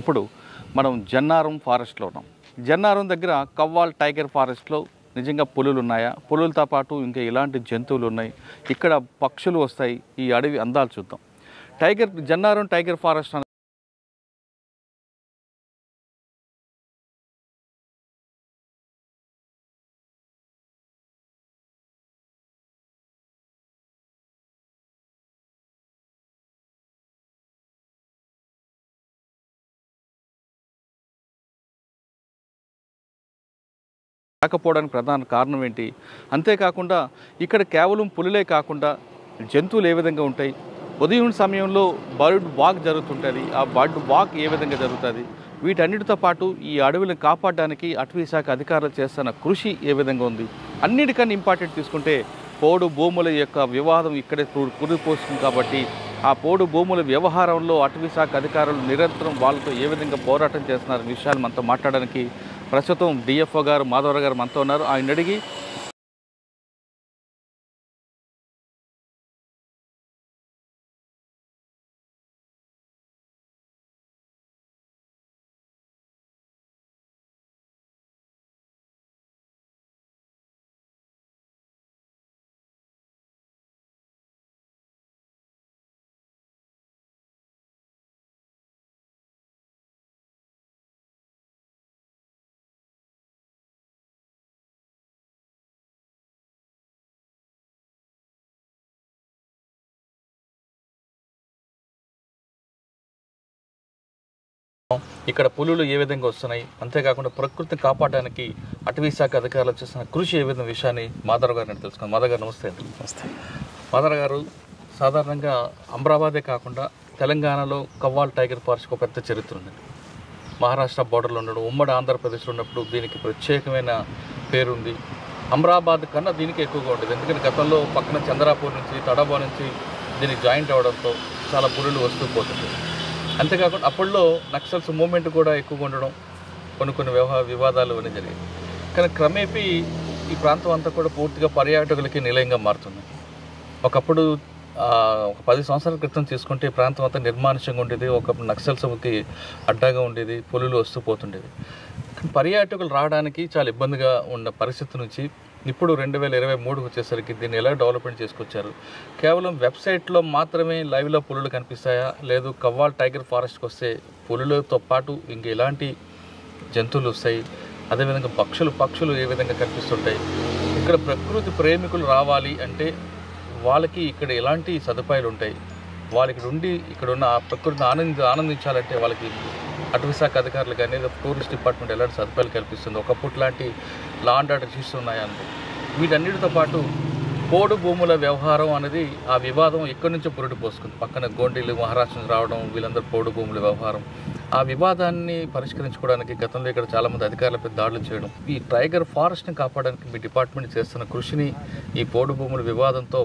ఇప్పుడు మనం జన్నారం ఫారెస్ట్లో ఉన్నాం. జన్నారం దగ్గర కవ్వాల్ టైగర్ ఫారెస్ట్లో నిజంగా పులులు ఉన్నాయా, పులులతో పాటు ఇంకా ఎలాంటి జంతువులు ఉన్నాయి, ఇక్కడ పక్షులు వస్తాయి, ఈ అడవి అందాలు చూద్దాం. జన్నారం టైగర్ ఫారెస్ట్ రాకపోవడానికి ప్రధాన కారణం ఏంటి? అంతేకాకుండా ఇక్కడ కేవలం పులులే కాకుండా జంతువులు ఏ విధంగా ఉంటాయి, ఉదయం సమయంలో బర్డ్ వాక్ జరుగుతుంటుంది, ఆ బర్డ్ వాక్ ఏ విధంగా జరుగుతుంది, వీటన్నిటితో పాటు ఈ అడవులను కాపాడడానికి అటవీ శాఖ అధికారులు చేస్తున్న కృషి ఏ విధంగా ఉంది, అన్నిటికన్నా ఇంపార్టెంట్ తీసుకుంటే పోడు భూముల యొక్క వివాదం ఇక్కడే కుదిరిపోతుంది. కాబట్టి ఆ పోడు భూముల వ్యవహారంలో అటవీ శాఖ అధికారులు నిరంతరం వాళ్ళతో ఏ విధంగా పోరాటం చేస్తున్నారు విషయాలు మనతో మాట్లాడడానికి ప్రస్తుతం డిఎఫ్ఓ గారు మాధవరావు గారు మనతో ఉన్నారు. ఆయన అడిగి ఇక్కడ పులులు ఏ విధంగా వస్తున్నాయి, అంతేకాకుండా ప్రకృతిని కాపాడడానికి అటవీ శాఖ అధికారులు చేస్తున్న కృషి ఏ విధంగా విషయాన్ని మాధవరావు గారిని తెలుసుకున్నాం. మాధవ్ గారు నమస్తే. నమస్తే. మాధవరావు గారు, సాధారణంగా అమరాబాదే కాకుండా తెలంగాణలో కవ్వాల్ టైగర్ ఫారెస్ట్కి ఒక పెద్ద చరిత్ర ఉంది. మహారాష్ట్ర బోర్డర్లో ఉండడం, ఉమ్మడి ఆంధ్రప్రదేశ్లో ఉన్నప్పుడు దీనికి ప్రత్యేకమైన పేరుంది. అమరాబాద్ కన్నా దీనికి ఎక్కువగా ఉండేది, ఎందుకంటే గతంలో పక్కన చంద్రాపూర్ నుంచి తడబా నుంచి దీనికి జాయింట్ అవ్వడంతో చాలా పులులు వస్తూ పోతుంది. అంతేకాకుండా అప్పట్లో నక్సల్స్ మూమెంట్ కూడా ఎక్కువగా ఉండడం, కొన్ని వివాదాలు అన్నీ జరిగాయి. కానీ క్రమేపీ ఈ ప్రాంతం అంతా కూడా పూర్తిగా పర్యాటకులకి నిలయంగా మారుతుంది. ఒకప్పుడు ఒక 10 సంవత్సరాల క్రితం తీసుకుంటే ఈ ప్రాంతం అంతా నిర్మానుష్యంగా ఉండేది, ఒకప్పుడు నక్సల్స్కి అడ్డాగా ఉండేది, పులులు వస్తూ పోతుండేది. పర్యాటకులు రావడానికి చాలా ఇబ్బందిగా ఉన్న పరిస్థితి నుంచి ఇప్పుడు 2023 వచ్చేసరికి దీన్ని ఎలా డెవలప్మెంట్ చేసుకొచ్చారు. కేవలం వెబ్సైట్లో మాత్రమే లైవ్లో పులులు కనిపిస్తాయా, లేదు కవ్వాల్ టైగర్ ఫారెస్ట్కి వస్తే పులులతో పాటు ఇంక ఎలాంటి జంతువులు వస్తాయి, అదేవిధంగా పక్షులు ఏ విధంగా కనిపిస్తుంటాయి, ఇక్కడ ప్రకృతి ప్రేమికులు రావాలి అంటే వాళ్ళకి ఇక్కడ ఎలాంటి సదుపాయాలు ఉంటాయి, వాళ్ళకి ఉండి ఇక్కడ ఉన్న ఆ ప్రకృతిని ఆనందించాలంటే వాళ్ళకి అటవీ శాఖ అధికారులు కానీ టూరిస్ట్ డిపార్ట్మెంట్ ఎలాంటి సదుపాయాలు కల్పిస్తుంది, ఒకప్పుడు లాంటి లా అండ్ ఆర్డర్ ఇష్యూస్ ఉన్నాయంటే వీటన్నిటితో పాటు పోడు భూముల వ్యవహారం అనేది ఆ వివాదం ఎక్కడి నుంచో పురుడు పోసుకుంది. పక్కన గోండీలు మహారాష్ట్ర నుంచి రావడం, వీళ్ళందరూ పోడు భూముల వ్యవహారం, ఆ వివాదాన్ని పరిష్కరించుకోవడానికి గతంలో ఇక్కడ చాలామంది అధికారులపై దాడులు చేయడం, ఈ టైగర్ ఫారెస్ట్ని కాపాడడానికి మీ డిపార్ట్మెంట్ చేస్తున్న కృషిని ఈ పోడు భూముల వివాదంతో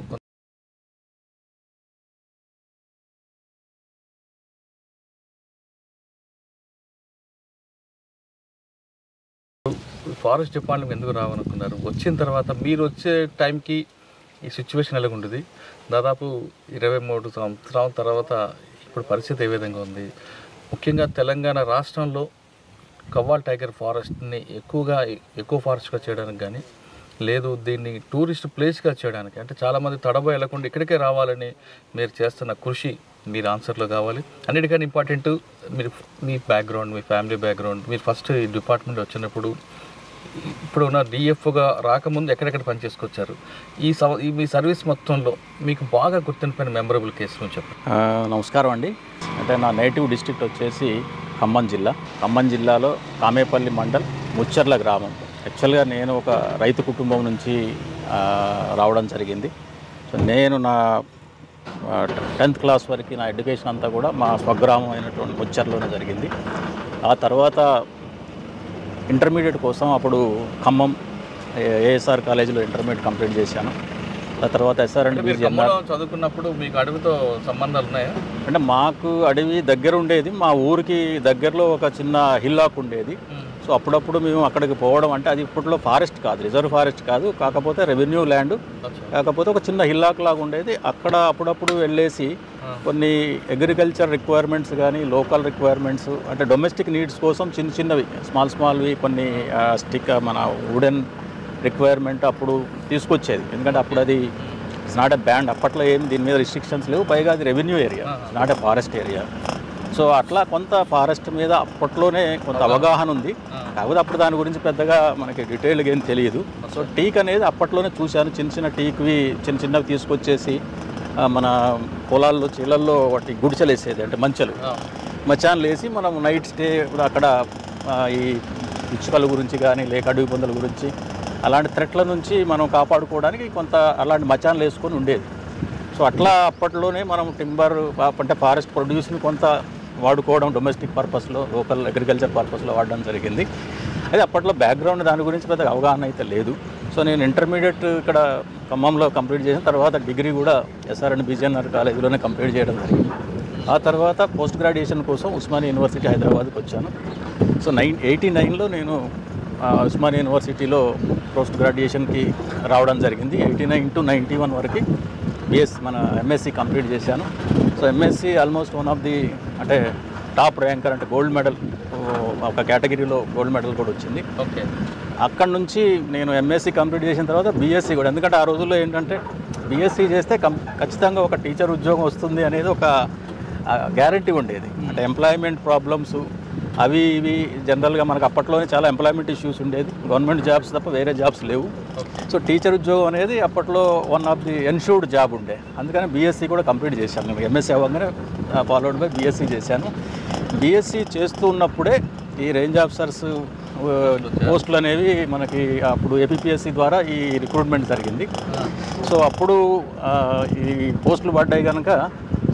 ఫారెస్ట్ డిపార్ట్మెంట్ ఎందుకు రావాలనుకున్నారు? వచ్చిన తర్వాత మీరు వచ్చే టైంకి ఈ సిచ్యువేషన్ ఎలాగ ఉంటుంది? దాదాపు 23 సంవత్సరాల తర్వాత ఇప్పుడు పరిస్థితి ఏ విధంగా ఉంది? ముఖ్యంగా తెలంగాణ రాష్ట్రంలో కవ్వాల్ టైగర్ ఫారెస్ట్ని ఎక్కువ ఫారెస్ట్గా చేయడానికి కానీ, లేదు దీన్ని టూరిస్ట్ ప్లేస్గా చేయడానికి, అంటే చాలామంది తడబా వెళ్లకుండా ఇక్కడికే రావాలని మీరు చేస్తున్న కృషి మీరు ఆన్సర్లో కావాలి. అన్నిటికన్నా ఇంపార్టెంట్ మీరు మీ బ్యాక్గ్రౌండ్, మీ ఫ్యామిలీ బ్యాక్గ్రౌండ్, మీరు ఫస్ట్ ఈ డిపార్ట్మెంట్ వచ్చినప్పుడు ఇప్పుడు ఉన్న డిఎఫ్ఓగా రాకముందు ఎక్కడెక్కడ పనిచేసుకొచ్చారు, మీ సర్వీస్ మొత్తంలో మీకు బాగా గుర్తుండిపోయిన మెమరబుల్ కేసు నుంచి చెప్పండి. నమస్కారం అండి. అంటే నా నేటివ్ డిస్ట్రిక్ట్ వచ్చేసి ఖమ్మం జిల్లా. ఖమ్మం జిల్లాలో కామేపల్లి మండల్ ముచ్చర్ల గ్రామం. యాక్చువల్గా నేను ఒక రైతు కుటుంబం నుంచి రావడం జరిగింది. సో నేను నా 10th క్లాస్ వరకు నా ఎడ్యుకేషన్ అంతా కూడా మా స్వగ్రామం అయినటువంటి ముచ్చర్లోనే జరిగింది. ఆ తర్వాత ఇంటర్మీడియట్ కోసం అప్పుడు ఖమ్మం ఏఎస్ఆర్ కాలేజీలో ఇంటర్మీడియట్ కంప్లీట్ చేశాను. ఆ తర్వాత ఎస్ఆర్&బి చదువుకున్నప్పుడు మీకు అడవితో సంబంధాలు ఉన్నాయా? అంటే మాకు అడవి దగ్గర ఉండేది, మా ఊరికి దగ్గరలో ఒక చిన్న హిల్లాక్ ఉండేది. సో అప్పుడప్పుడు మేము అక్కడికి పోవడం, అంటే అది ఇప్పట్లో ఫారెస్ట్ కాదు, రిజర్వ్ ఫారెస్ట్ కాదు, కాకపోతే రెవెన్యూ ల్యాండ్, కాకపోతే ఒక చిన్న హిల్లాక్ లాగా ఉండేది. అక్కడ అప్పుడప్పుడు వెళ్ళేసి కొన్ని అగ్రికల్చర్ రిక్వైర్మెంట్స్ కానీ లోకల్ రిక్వైర్మెంట్స్ అంటే డొమెస్టిక్ నీడ్స్ కోసం చిన్నవి స్మాల్వి కొన్ని మన వుడెన్ రిక్వైర్మెంట్ అప్పుడు తీసుకొచ్చేది. ఎందుకంటే అప్పుడు అది ఇట్స్ నాట్ ఎ బ్యాండ్, అప్పట్లో ఏం దీని మీద రిస్ట్రిక్షన్స్ లేవు, పైగా అది revenue area, not a forest area. So అట్లా కొంత ఫారెస్ట్ మీద అప్పట్లోనే కొంత అవగాహన ఉంది. కాకపోతే అప్పుడు దాని గురించి పెద్దగా మనకి డీటెయిల్గా ఏం తెలియదు. సో టీక్ అనేది అప్పట్లోనే చూశాను. చిన్న టీక్వి చిన్నవి తీసుకొచ్చేసి మన పొలాల్లో చిళ్ళల్లో వాటి గుడిసెలు వేసేది, అంటే మచాన్లు వేసి మనం నైట్ స్టే అక్కడ ఈ పిచ్చుకల గురించి కానీ లేక అడవి పందుల గురించి అలాంటి థ్రెట్ల నుంచి మనం కాపాడుకోవడానికి కొంత అలాంటి మచాన్లు వేసుకొని ఉండేది. సో అట్లా అప్పట్లోనే మనం టింబర్ అంటే ఫారెస్ట్ ప్రొడ్యూస్ని కొంత వాడుకోవడం డొమెస్టిక్ పర్పస్లో, లోకల్ అగ్రికల్చర్ పర్పస్లో వాడడం జరిగింది. అయితే అప్పట్లో బ్యాక్గ్రౌండ్ దాని గురించి పెద్దగా అవగాహన అయితే లేదు. సో నేను ఇంటర్మీడియట్ ఇక్కడ ఖమ్మంలో కంప్లీట్ చేసిన తర్వాత డిగ్రీ కూడా ఎస్ఆర్ఎన్ బీజేఎన్ఆర్ కాలేజీలోనే కంప్లీట్ చేయడం జరిగింది. ఆ తర్వాత పోస్ట్ గ్రాడ్యుయేషన్ కోసం ఉస్మానియా యూనివర్సిటీ హైదరాబాద్కి వచ్చాను. సో 89లో నేను ఉస్మానియా యూనివర్సిటీలో పోస్ట్ గ్రాడ్యుయేషన్కి రావడం జరిగింది. 89 to 91 వరకు మన ఎంఎస్సి కంప్లీట్ చేశాను. So MSc almost one of the అంటే టాప్ ర్యాంకర్, అంటే గోల్డ్ మెడల్, ఒక కేటగిరీలో గోల్డ్ మెడల్ కూడా వచ్చింది. ఓకే. అక్కడ నుంచి నేను ఎంఎస్సి కంప్లీట్ చేసిన తర్వాత బీఎస్సీ కూడా, ఎందుకంటే ఆ రోజుల్లో ఏంటంటే బీఎస్సీ చేస్తే ఖచ్చితంగా ఒక టీచర్ ఉద్యోగం వస్తుంది అనేది ఒక గ్యారంటీ ఉండేది. అంటే ఎంప్లాయ్మెంట్ ప్రాబ్లమ్స్ అవి ఇవి జనరల్గా మనకు అప్పట్లోనే చాలా ఎంప్లాయ్మెంట్ ఇష్యూస్ ఉండేది. గవర్నమెంట్ జాబ్స్ తప్ప వేరే జాబ్స్ లేవు. సో టీచర్ ఉద్యోగం అనేది అప్పట్లో one of the ensured job ఉండే. అందుకని బీఎస్సీ కూడా కంప్లీట్ చేశాను. నేను ఎంఎస్సీ అవ్వగానే ఫాలోడ్ బై బీఎస్సీ చేశాను. బీఎస్సీ చేస్తూ ఉన్నప్పుడే ఈ రేంజ్ ఆఫీసర్స్ పోస్టులు అనేవి మనకి అప్పుడు ఏపీపీఎస్సీ ద్వారా ఈ రిక్రూట్మెంట్ జరిగింది. సో అప్పుడు ఈ పోస్టులు పడ్డాయి కనుక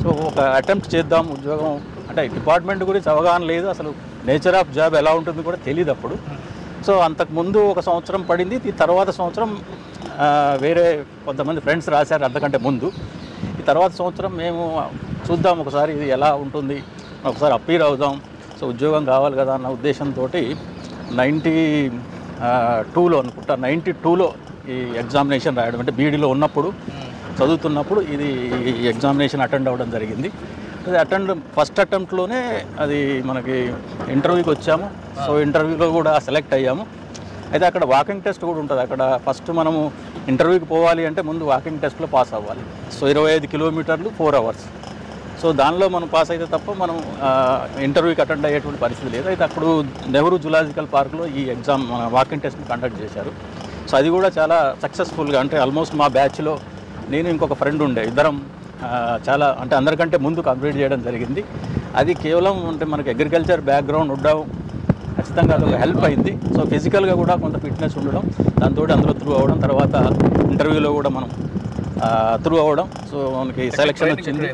సో ఒక అటెంప్ట్ చేద్దాం ఉద్యోగం, అంటే డిపార్ట్మెంట్ గురించి అవగాహన లేదు, అసలు నేచర్ ఆఫ్ జాబ్ ఎలా ఉంటుంది కూడా తెలియదు అప్పుడు. సో అంతకుముందు ఒక సంవత్సరం పడింది. ఈ తర్వాత సంవత్సరం వేరే కొంతమంది ఫ్రెండ్స్ రాశారు అంతకంటే ముందు. ఈ తర్వాత సంవత్సరం మేము చూద్దాం ఒకసారి ఇది ఎలా ఉంటుంది, ఒకసారి అప్పీర్ అవుదాం, సో ఉద్యోగం కావాలి కదా అన్న ఉద్దేశంతో 92లో అనుకుంటా 92లో ఈ ఎగ్జామినేషన్ రాయడం, అంటే బీఈడీలో ఉన్నప్పుడు చదువుతున్నప్పుడు ఇది ఎగ్జామినేషన్ అటెండ్ అవ్వడం జరిగింది. అది ఫస్ట్ అటెంప్ట్లోనే అది మనకి ఇంటర్వ్యూకి వచ్చాము. సో ఇంటర్వ్యూలో కూడా సెలెక్ట్ అయ్యాము. అయితే అక్కడ వాకింగ్ టెస్ట్ కూడా ఉంటుంది. అక్కడ ఫస్ట్ మనము ఇంటర్వ్యూకి పోవాలి అంటే ముందు వాకింగ్ టెస్ట్లో పాస్ అవ్వాలి. సో 25 కిలోమీటర్లు 4 hours. సో దానిలో మనం పాస్ అయితే తప్ప మనం ఇంటర్వ్యూకి అటెండ్ అయ్యేటువంటి పరిస్థితి లేదు. అయితే అప్పుడు నెహ్రూ జులాజికల్ పార్క్లో ఈ ఎగ్జామ్ మన వాకింగ్ టెస్ట్ని కండక్ట్ చేశారు. సో అది కూడా చాలా సక్సెస్ఫుల్గా, అంటే ఆల్మోస్ట్ మా బ్యాచ్లో నేను ఇంకొక ఫ్రెండ్ ఉండే, ఇద్దరం చాలా అంటే అందరికంటే ముందు కంప్లీట్ చేయడం జరిగింది. అది కేవలం అంటే మనకి అగ్రికల్చర్ బ్యాక్గ్రౌండ్ ఉండడం ఖచ్చితంగా అదొక హెల్ప్ అయింది. సో ఫిజికల్గా కూడా కొంత ఫిట్నెస్ ఉండడం, దాంతో అందులో త్రూ అవ్వడం, తర్వాత ఇంటర్వ్యూలో కూడా మనం త్రూ అవ్వడం, సో మనకి సెలెక్షన్ వచ్చింది.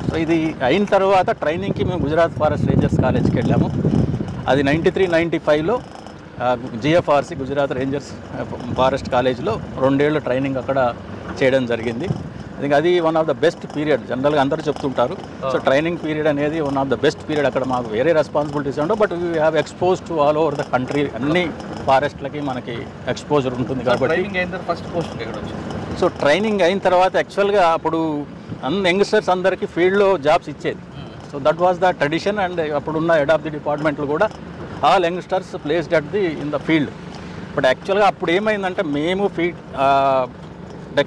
సో ఇది అయిన తర్వాత ట్రైనింగ్కి మేము గుజరాత్ ఫారెస్ట్ రేంజర్స్ కాలేజ్కి వెళ్ళాము. అది 93-95లో జిఎఫ్ఆర్సి గుజరాత్ రేంజర్స్ ఫారెస్ట్ కాలేజ్లో 2 ఏళ్ళు ట్రైనింగ్ అక్కడ చేయడం జరిగింది. అది one of the best period, జనరల్గా అందరూ చెప్తుంటారు. సో ట్రైనింగ్ పీరియడ్ అనేది one of the best period. అక్కడ మాకు వేరే రెస్పాన్సిబిలిటీస్ ఉండవు, but we have expose to all over the country. అన్ని ఫారెస్ట్లకి మనకి ఎక్స్పోజర్ ఉంటుంది కాబట్టి. సో ట్రైనింగ్ అయిన తర్వాత యాక్చువల్గా అప్పుడు యంగ్స్టర్స్ అందరికీ ఫీల్డ్లో జాబ్స్ ఇచ్చేది. So that was the tradition. And అప్పుడున్న హెడ్ ఆఫ్ ది డిపార్ట్మెంట్లు కూడా all youngsters placed at the in the field. But యాక్చువల్గా అప్పుడు ఏమైందంటే మేము అంటే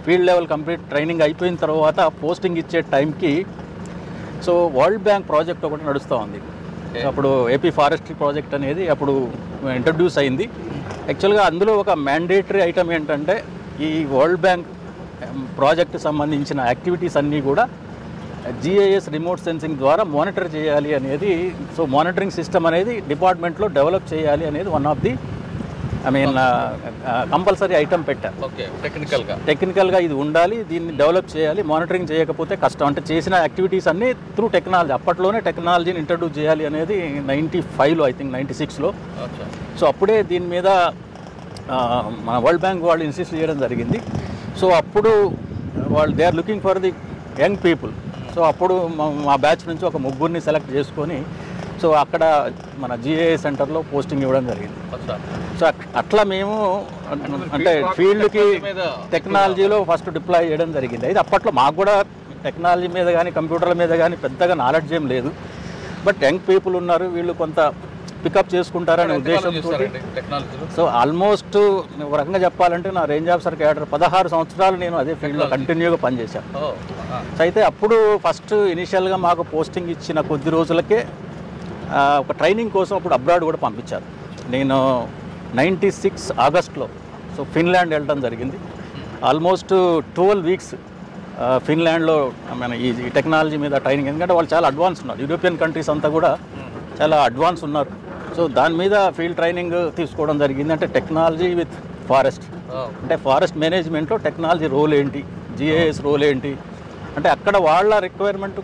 ఫీల్డ్ లెవెల్ కంప్లీట్ ట్రైనింగ్ అయిపోయిన తర్వాత పోస్టింగ్ ఇచ్చే టైంకి సో వరల్డ్ బ్యాంక్ ప్రాజెక్ట్ ఒకటి నడుస్తూ ఉంది. అప్పుడు ఏపీ ఫారెస్ట్రీ ప్రాజెక్ట్ అనేది అప్పుడు ఇంట్రడ్యూస్ అయింది. యాక్చువల్గా అందులో ఒక మ్యాండేటరీ ఐటమ్ ఏంటంటే ఈ వరల్డ్ బ్యాంక్ ప్రాజెక్ట్ సంబంధించిన యాక్టివిటీస్ అన్నీ కూడా జిఐఎస్ రిమోట్ సెన్సింగ్ ద్వారా మానిటర్ చేయాలి అనేది. సో మానిటరింగ్ సిస్టమ్ అనేది డిపార్ట్మెంట్లో డెవలప్ చేయాలి అనేది one of the compulsory item పెట్టారు. టెక్నికల్గా ఇది ఉండాలి, దీన్ని డెవలప్ చేయాలి, మానిటరింగ్ చేయకపోతే కష్టం. అంటే చేసిన యాక్టివిటీస్ అన్నీ త్రూ టెక్నాలజీ, అప్పట్లోనే టెక్నాలజీని ఇంట్రడ్యూస్ చేయాలి అనేది 95లో ఐ థింక్ 96లో. సో అప్పుడే దీని మీద మన వరల్డ్ బ్యాంక్ వాళ్ళు ఇన్సిస్ట్ చేయడం జరిగింది. సో అప్పుడు వాళ్ళు they are looking for the young people. So అప్పుడు మా బ్యాచ్ నుంచి ఒక 3 సెలెక్ట్ చేసుకొని సో అక్కడ మన జిఏ సెంటర్లో పోస్టింగ్ ఇవ్వడం జరిగింది. సో అట్లా మేము అంటే ఫీల్డ్కి టెక్నాలజీలో ఫస్ట్ డిప్లాయ్ చేయడం జరిగింది. అయితే అప్పట్లో మాకు కూడా టెక్నాలజీ మీద కానీ కంప్యూటర్ల మీద కానీ పెద్దగా నాలెడ్జ్ ఏం లేదు. బట్ యంగ్ పీపుల్ ఉన్నారు, వీళ్ళు కొంత పికప్ చేసుకుంటారనే ఉద్దేశంతో. సో ఆల్మోస్ట్ ఒక రకంగా చెప్పాలంటే నా రేంజ్ ఆఫీసర్ క్యాడర్ 16 సంవత్సరాలు నేను అదే ఫీల్డ్లో కంటిన్యూగా పనిచేశాను. సో అయితే అప్పుడు ఫస్ట్ ఇనిషియల్గా మాకు పోస్టింగ్ ఇచ్చిన కొద్ది రోజులకే ఒక ట్రైనింగ్ కోసం అప్పుడు అబ్రాడ్ కూడా పంపించారు. నేను 96 ఆగస్ట్లో సో ఫిన్లాండ్ వెళ్ళడం జరిగింది. ఆల్మోస్ట్ 12 వీక్స్ ఫిన్లాండ్లో మన ఈ టెక్నాలజీ మీద ట్రైనింగ్, ఎందుకంటే వాళ్ళు చాలా అడ్వాన్స్ ఉన్నారు, యూరోపియన్ కంట్రీస్ అంతా కూడా చాలా అడ్వాన్స్ ఉన్నారు. సో దాని మీద ఫీల్డ్ ట్రైనింగ్ తీసుకోవడం జరిగింది. అంటే టెక్నాలజీ విత్ ఫారెస్ట్, అంటే ఫారెస్ట్ మేనేజ్మెంట్లో టెక్నాలజీ రోల్ ఏంటి, జిఐఎస్ రోల్ ఏంటి, అంటే అక్కడ వాళ్ళ రిక్వైర్మెంట్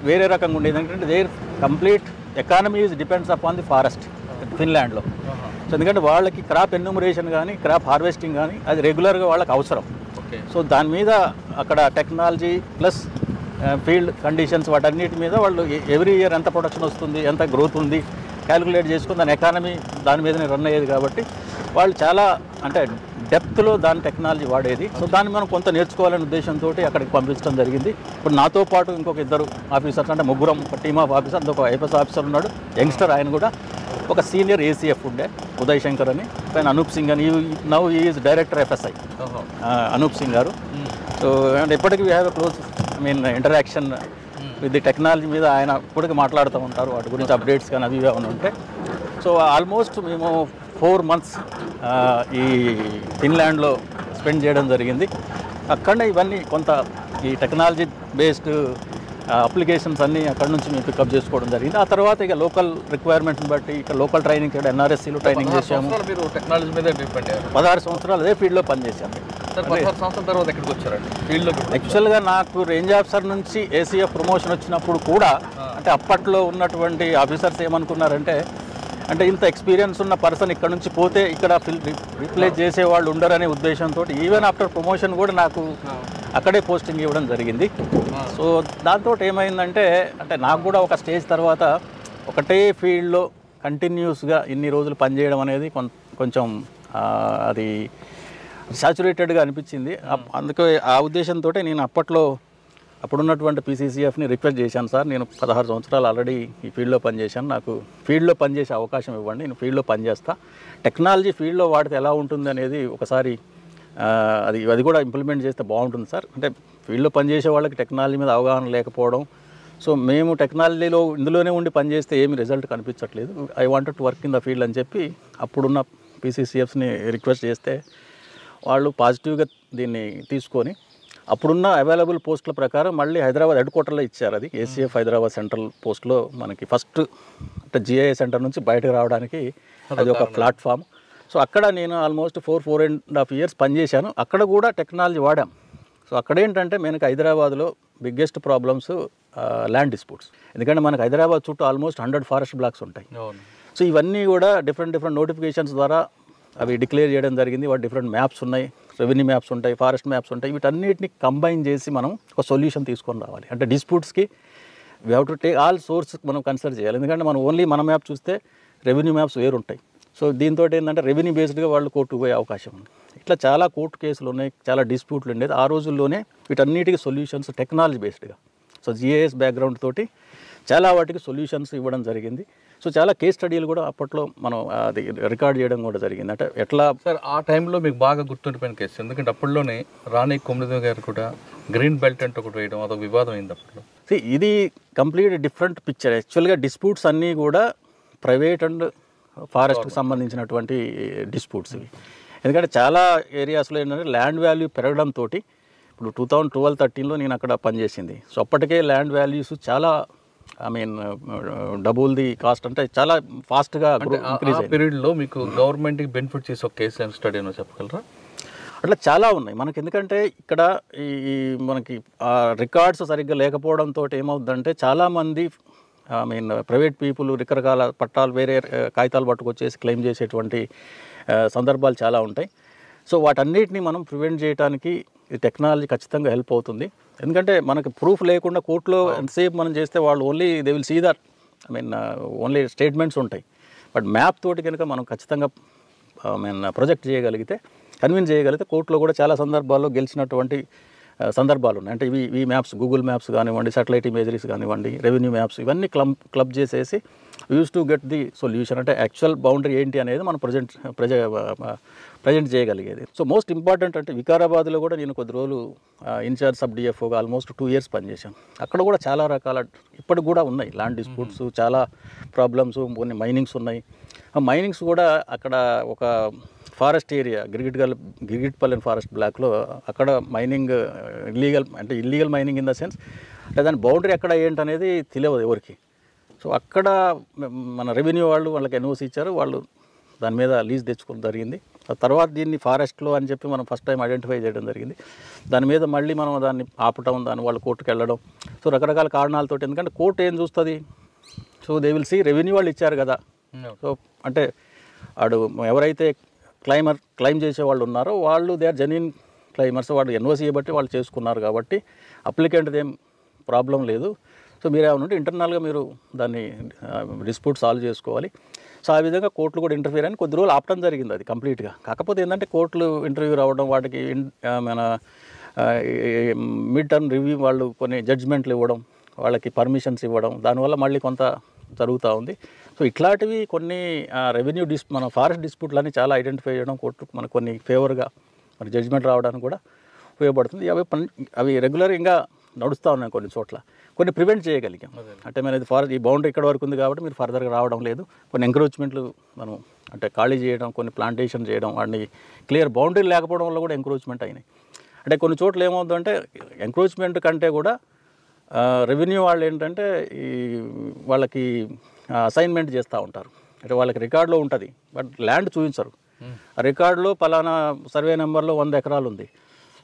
వేరే రకంగా ఉండేది. ఎందుకంటే their complete economy depends upon the forest ఫిన్లాండ్లో. సో ఎందుకంటే వాళ్ళకి క్రాప్ ఎన్యూమరేషన్ కానీ క్రాప్ హార్వెస్టింగ్ కానీ అది రెగ్యులర్గా వాళ్ళకి అవసరం. సో దాని మీద అక్కడ టెక్నాలజీ ప్లస్ ఫీల్డ్ కండిషన్స్ వాటన్నిటి మీద వాళ్ళు ఎవ్రీ ఇయర్ ఎంత ప్రొడక్షన్ వస్తుంది, ఎంత గ్రోత్ ఉంది క్యాలిక్యులేట్ చేసుకుని దాని ఎకానమీ దాని మీదనే రన్ అయ్యేది. కాబట్టి వాళ్ళు చాలా అంటే డెప్త్లో దాని టెక్నాలజీ వాడేది. సో దాన్ని మనం కొంత నేర్చుకోవాలనే ఉద్దేశంతో అక్కడికి పంపించడం జరిగింది. ఇప్పుడు నాతో పాటు ఇంకొక ఇద్దరు ఆఫీసర్స్, అంటే ముగ్గురం ఒక టీమ్ ఆఫ్ ఆఫీసర్, ఒక ఐపీఎస్ ఆఫీసర్ ఉన్నాడు, యంగ్స్టర్ ఆయన కూడా, ఒక సీనియర్ ఏసీఎఫ్ ఉండే ఉదయ్ శంకర్ అని, ఆయన అనూప్ సింగ్ అని, now is director FSI Anup Singh గారు. సో అండ్ ఎప్పటికీ we have a close interaction with the technology మీద. ఆయన ఇప్పటికీ మాట్లాడుతూ ఉంటారు వాటి గురించి అప్డేట్స్ కానీ అవి ఏమైనా ఉంటే. సో ఆల్మోస్ట్ మేము 4 months ఈ ఫిన్లాండ్లో స్పెండ్ చేయడం జరిగింది. అక్కడనే ఇవన్నీ కొంత ఈ టెక్నాలజీ బేస్డ్ అప్లికేషన్స్ అన్నీ అక్కడ నుంచి మేము పికప్ చేసుకోవడం జరిగింది. ఆ తర్వాత ఇక లోకల్ రిక్వైర్మెంట్ని బట్టి ఇక్కడ లోకల్ ట్రైనింగ్ ఇక్కడ ఎన్ఆర్ఎస్సీలో ట్రైనింగ్ చేసాము. 16 సంవత్సరాలు అదే ఫీల్డ్లో పనిచేశాము. యాక్చువల్గా నాకు రేంజ్ ఆఫీసర్ నుంచి ఏసీఎఫ్ ప్రమోషన్ వచ్చినప్పుడు కూడా అంటే అప్పట్లో ఉన్నటువంటి ఆఫీసర్స్ ఏమనుకున్నారంటే, అంటే ఇంత ఎక్స్పీరియన్స్ ఉన్న పర్సన్ ఇక్కడ నుంచి పోతే ఇక్కడ రీప్లేస్ చేసేవాళ్ళు ఉండరనే ఉద్దేశంతో ఈవెన్ ఆఫ్టర్ ప్రమోషన్ కూడా నాకు అక్కడే పోస్టింగ్ ఇవ్వడం జరిగింది. సో దాంతో ఏమైందంటే, అంటే నాకు కూడా ఒక స్టేజ్ తర్వాత ఒకటే ఫీల్డ్లో కంటిన్యూస్గా ఇన్ని రోజులు పనిచేయడం అనేది కొంచెం అది సాచురేటెడ్గా అనిపించింది. అందుకే ఆ ఉద్దేశంతో నేను అప్పుడున్నటువంటి పీసీసీఎఫ్ని రిక్వెస్ట్ చేశాను, సార్ నేను 16 సంవత్సరాలు ఆల్రెడీ ఈ ఫీల్డ్లో పనిచేశాను, నాకు ఫీల్డ్లో పనిచేసే అవకాశం ఇవ్వండి, నేను ఫీల్డ్లో పనిచేస్తా, టెక్నాలజీ ఫీల్డ్లో వాడితే ఎలా ఉంటుంది అనేది ఒకసారి అది కూడా ఇంప్లిమెంట్ చేస్తే బాగుంటుంది సార్. అంటే ఫీల్డ్లో పనిచేసే వాళ్ళకి టెక్నాలజీ మీద అవగాహన లేకపోవడం, సో మేము టెక్నాలజీలో ఇందులోనే ఉండి పనిచేస్తే ఏమి రిజల్ట్ కనిపించట్లేదు, I wanted to work in the field అని చెప్పి అప్పుడున్న పీసీసీఎఫ్ని రిక్వెస్ట్ చేస్తే వాళ్ళు పాజిటివ్గా దీన్ని తీసుకొని అప్పుడున్న అవైలబుల్ పోస్టుల ప్రకారం మళ్ళీ హైదరాబాద్ హెడ్ క్వార్టర్లో ఇచ్చారు. అది ఏసీఎఫ్ హైదరాబాద్ సెంట్రల్ పోస్ట్లో మనకి ఫస్ట్ అంటే జిఐఏ సెంటర్ నుంచి బయటకు రావడానికి అది ఒక ప్లాట్ఫామ్. సో అక్కడ నేను ఆల్మోస్ట్ 4.5 years పనిచేశాను. అక్కడ కూడా టెక్నాలజీ వాడాం. సో అక్కడేంటంటే మనకి హైదరాబాద్లో బిగ్గెస్ట్ ప్రాబ్లమ్స్ ల్యాండ్ డిస్ప్యూట్స్, ఎందుకంటే మనకు హైదరాబాద్ చుట్టూ ఆల్మోస్ట్ 100 ఫారెస్ట్ బ్లాక్స్ ఉంటాయి. సో ఇవన్నీ కూడా డిఫరెంట్ నోటిఫికేషన్స్ ద్వారా అవి డిక్లేర్ చేయడం జరిగింది. వాటి డిఫరెంట్ మ్యాప్స్ ఉన్నాయి, రెవెన్యూ మ్యాప్స్ ఉంటాయి, ఫారెస్ట్ మ్యాప్స్ ఉంటాయి. వీటన్నిటిని కంబైన్ చేసి మనం ఒక సొల్యూషన్ తీసుకొని రావాలి. అంటే డిస్ప్యూట్స్కి we have to take all source మనం కన్సిడర్ చేయాలి. ఎందుకంటే మనం ఓన్లీ మన మ్యాప్ చూస్తే రెవెన్యూ మ్యాప్స్ వేరు ఉంటాయి. సో దీంతో ఏంటంటే రెవెన్యూ బేస్డ్గా వాళ్ళు కోర్టుకు పోయే అవకాశం ఉంది. ఇట్లా చాలా కోర్టు కేసులు ఉన్నాయి, చాలా డిస్ప్యూట్లు ఉండేది. ఆ రోజుల్లోనే వీటన్నిటికీ సొల్యూషన్స్ టెక్నాలజీ బేస్డ్గా, సో జిఐఎస్ బ్యాక్గ్రౌండ్ తోటి చాలా వాటికి సొల్యూషన్స్ ఇవ్వడం జరిగింది. సో చాలా కేస్ స్టడీలు కూడా అప్పట్లో మనం అది రికార్డ్ చేయడం కూడా జరిగింది. అంటే ఎట్లా సార్ ఆ టైంలో మీకు బాగా గుర్తుండిపోయిన కేసు, ఎందుకంటే అప్పట్లోనే రాణి కొమ్మిది గారు కూడా గ్రీన్ బెల్ట్ అంటే ఒకటి వేయడం అదొక వివాదం అయింది అప్పట్లో. ఇది కంప్లీట్ డిఫరెంట్ పిక్చర్. యాక్చువల్గా డిస్ప్యూట్స్ అన్నీ కూడా ప్రైవేట్ అండ్ ఫారెస్ట్కి సంబంధించినటువంటి డిస్ప్యూట్స్ ఇవి. ఎందుకంటే చాలా ఏరియాస్లో ఏంటంటే ల్యాండ్ వాల్యూ పెరగడంతో, ఇప్పుడు 2012-13లో నేను అక్కడ పనిచేసింది. సో అప్పటికే ల్యాండ్ వాల్యూస్ చాలా డబుల్ ది కాస్ట్, అంటే చాలా ఫాస్ట్గా ఇంక్రీజ్ అయ్యింది. పీరియడ్లో మీకు గవర్నమెంట్కి బెనిఫిట్ చేసే ఒక కేసు అండ్ స్టడీ అని చెప్పగలరా? అట్లా చాలా ఉన్నాయి మనకి. ఎందుకంటే ఇక్కడ ఈ మనకి రికార్డ్స్ సరిగ్గా లేకపోవడంతో ఏమవుతుందంటే చాలామంది ప్రైవేట్ పీపుల్ రకరకాల పట్టాలు వేరే కాగితాలు పట్టుకొచ్చేసి క్లెయిమ్ చేసేటువంటి సందర్భాలు చాలా ఉంటాయి. సో వాటన్నిటిని మనం ప్రివెంట్ చేయడానికి ఈ టెక్నాలజీ ఖచ్చితంగా హెల్ప్ అవుతుంది. ఎందుకంటే మనకి ప్రూఫ్ లేకుండా కోర్టులో ఎంతసేపు మనం చేస్తే వాళ్ళు only they will see that only statements ఉంటాయి. బట్ మ్యాప్ తోటి కనుక మనం ఖచ్చితంగా ప్రొజెక్ట్ చేయగలిగితే, కన్విన్స్ చేయగలిగితే కోర్టులో కూడా చాలా సందర్భాల్లో గెలిచినటువంటి సందర్భాలు ఉన్నాయి. అంటే ఈ మ్యాప్స్, గూగుల్ మ్యాప్స్ కానివ్వండి, సాటిలైట్ ఇమేజరీస్ కానివ్వండి, రెవెన్యూ మ్యాప్స్, ఇవన్నీ క్లబ్ చేసేసి use to get the solution. అంటే యాక్చువల్ బౌండరీ ఏంటి అనేది మనం ప్రజెంట్ చేయగలిగేది. సో మోస్ట్ ఇంపార్టెంట్ అంటే వికారాబాద్లో కూడా నేను కొద్ది రోజులు ఇన్ఛార్జ్ సబ్ డిఎఫ్ఓగా ఆల్మోస్ట్ 2 years పనిచేశాను. అక్కడ కూడా చాలా రకాల ఇప్పటికి కూడా ఉన్నాయి ల్యాండ్ డిస్ప్యూట్స్, చాలా ప్రాబ్లమ్స్, కొన్ని మైనింగ్స్ ఉన్నాయి. ఆ మైనింగ్స్ కూడా అక్కడ ఒక ఫారెస్ట్ ఏరియా గిరిగిట్పల్లి ఫారెస్ట్ బ్లాక్లో అక్కడ mining illegal mining in the sense అంటే దాని బౌండరీ ఎక్కడ ఏంటనేది తెలియదు ఎవరికి. సో అక్కడ మన రెవెన్యూ వాళ్ళకి ఎన్ఓసి ఇచ్చారు, వాళ్ళు దాని మీద లీజ్ తెచ్చుకోవడం జరిగింది. ఆ తర్వాత దీన్ని ఫారెస్ట్లో అని చెప్పి మనం ఫస్ట్ టైం ఐడెంటిఫై చేయడం జరిగింది. దాని మీద మళ్ళీ మనం దాన్ని ఆపటం, దాన్ని వాళ్ళు కోర్టుకు వెళ్ళడం, సో రకరకాల కారణాలతో. ఎందుకంటే కోర్టు ఏం చూస్తుంది, so they will see revenue వాళ్ళు ఇచ్చారు కదా. సో అంటే వాడు ఎవరైతే క్లైమ్ చేసే వాళ్ళు ఉన్నారో వాళ్ళు దే ఆర్ జెన్యూన్ క్లైమర్స్, వాళ్ళు ఎన్ఓసీ బట్టి వాళ్ళు చేసుకున్నారు కాబట్టి అప్లికెంట్ది ఏం ప్రాబ్లం లేదు. సో మీరు ఏమన్నా ఇంటర్నల్గా మీరు దాన్ని డిస్ప్యూట్ సాల్వ్ చేసుకోవాలి. సో ఆ విధంగా కోర్టులు కూడా ఇంటర్ఫియర్ అని కొద్ది రోజులు ఆపడం జరిగింది అది కంప్లీట్గా. కాకపోతే ఏంటంటే కోర్టులు ఇంటర్వ్యూ రావడం, వాటికి మన మిడ్ టర్మ్ రివ్యూ వాళ్ళు కొన్ని జడ్జిమెంట్లు ఇవ్వడం, వాళ్ళకి పర్మిషన్స్ ఇవ్వడం, దానివల్ల మళ్ళీ కొంత జరుగుతూ ఉంది. సో ఇట్లాంటివి కొన్ని రెవెన్యూ మన ఫారెస్ట్ డిస్ప్యూట్లని చాలా ఐడెంటిఫై చేయడం, కోర్టు మనకు కొన్ని ఫేవర్గా మన జడ్జిమెంట్ రావడానికి కూడా ఉపయోగపడుతుంది. అవి రెగ్యులర్గా ఇంకా నడుస్తూ ఉన్నాయి కొన్ని చోట్ల. కొన్ని ప్రివెంట్ చేయగలిగాం. అంటే మన ఈ బౌండరీ ఇక్కడ వరకు ఉంది కాబట్టి మీరు ఫర్దర్గా రావడం లేదు. కొన్ని ఎంక్రోచ్మెంట్లు మనం అంటే ఖాళీ చేయడం, కొన్ని ప్లాంటేషన్ చేయడం, వాటిని క్లియర్ బౌండరీ లేకపోవడం వల్ల కూడా ఎంక్రోచ్మెంట్ అయినాయి. అంటే కొన్ని చోట్ల ఏమవుతుందంటే ఎంక్రోచ్మెంట్ కంటే కూడా రెవెన్యూ వాళ్ళు ఏంటంటే వాళ్ళకి అసైన్మెంట్ చేస్తూ ఉంటారు. అంటే వాళ్ళకి రికార్డులో ఉంటుంది, బట్ ల్యాండ్ చూపించరు. ఆ రికార్డులో పలానా సర్వే నెంబర్లో 100 ఎకరాలు ఉంది.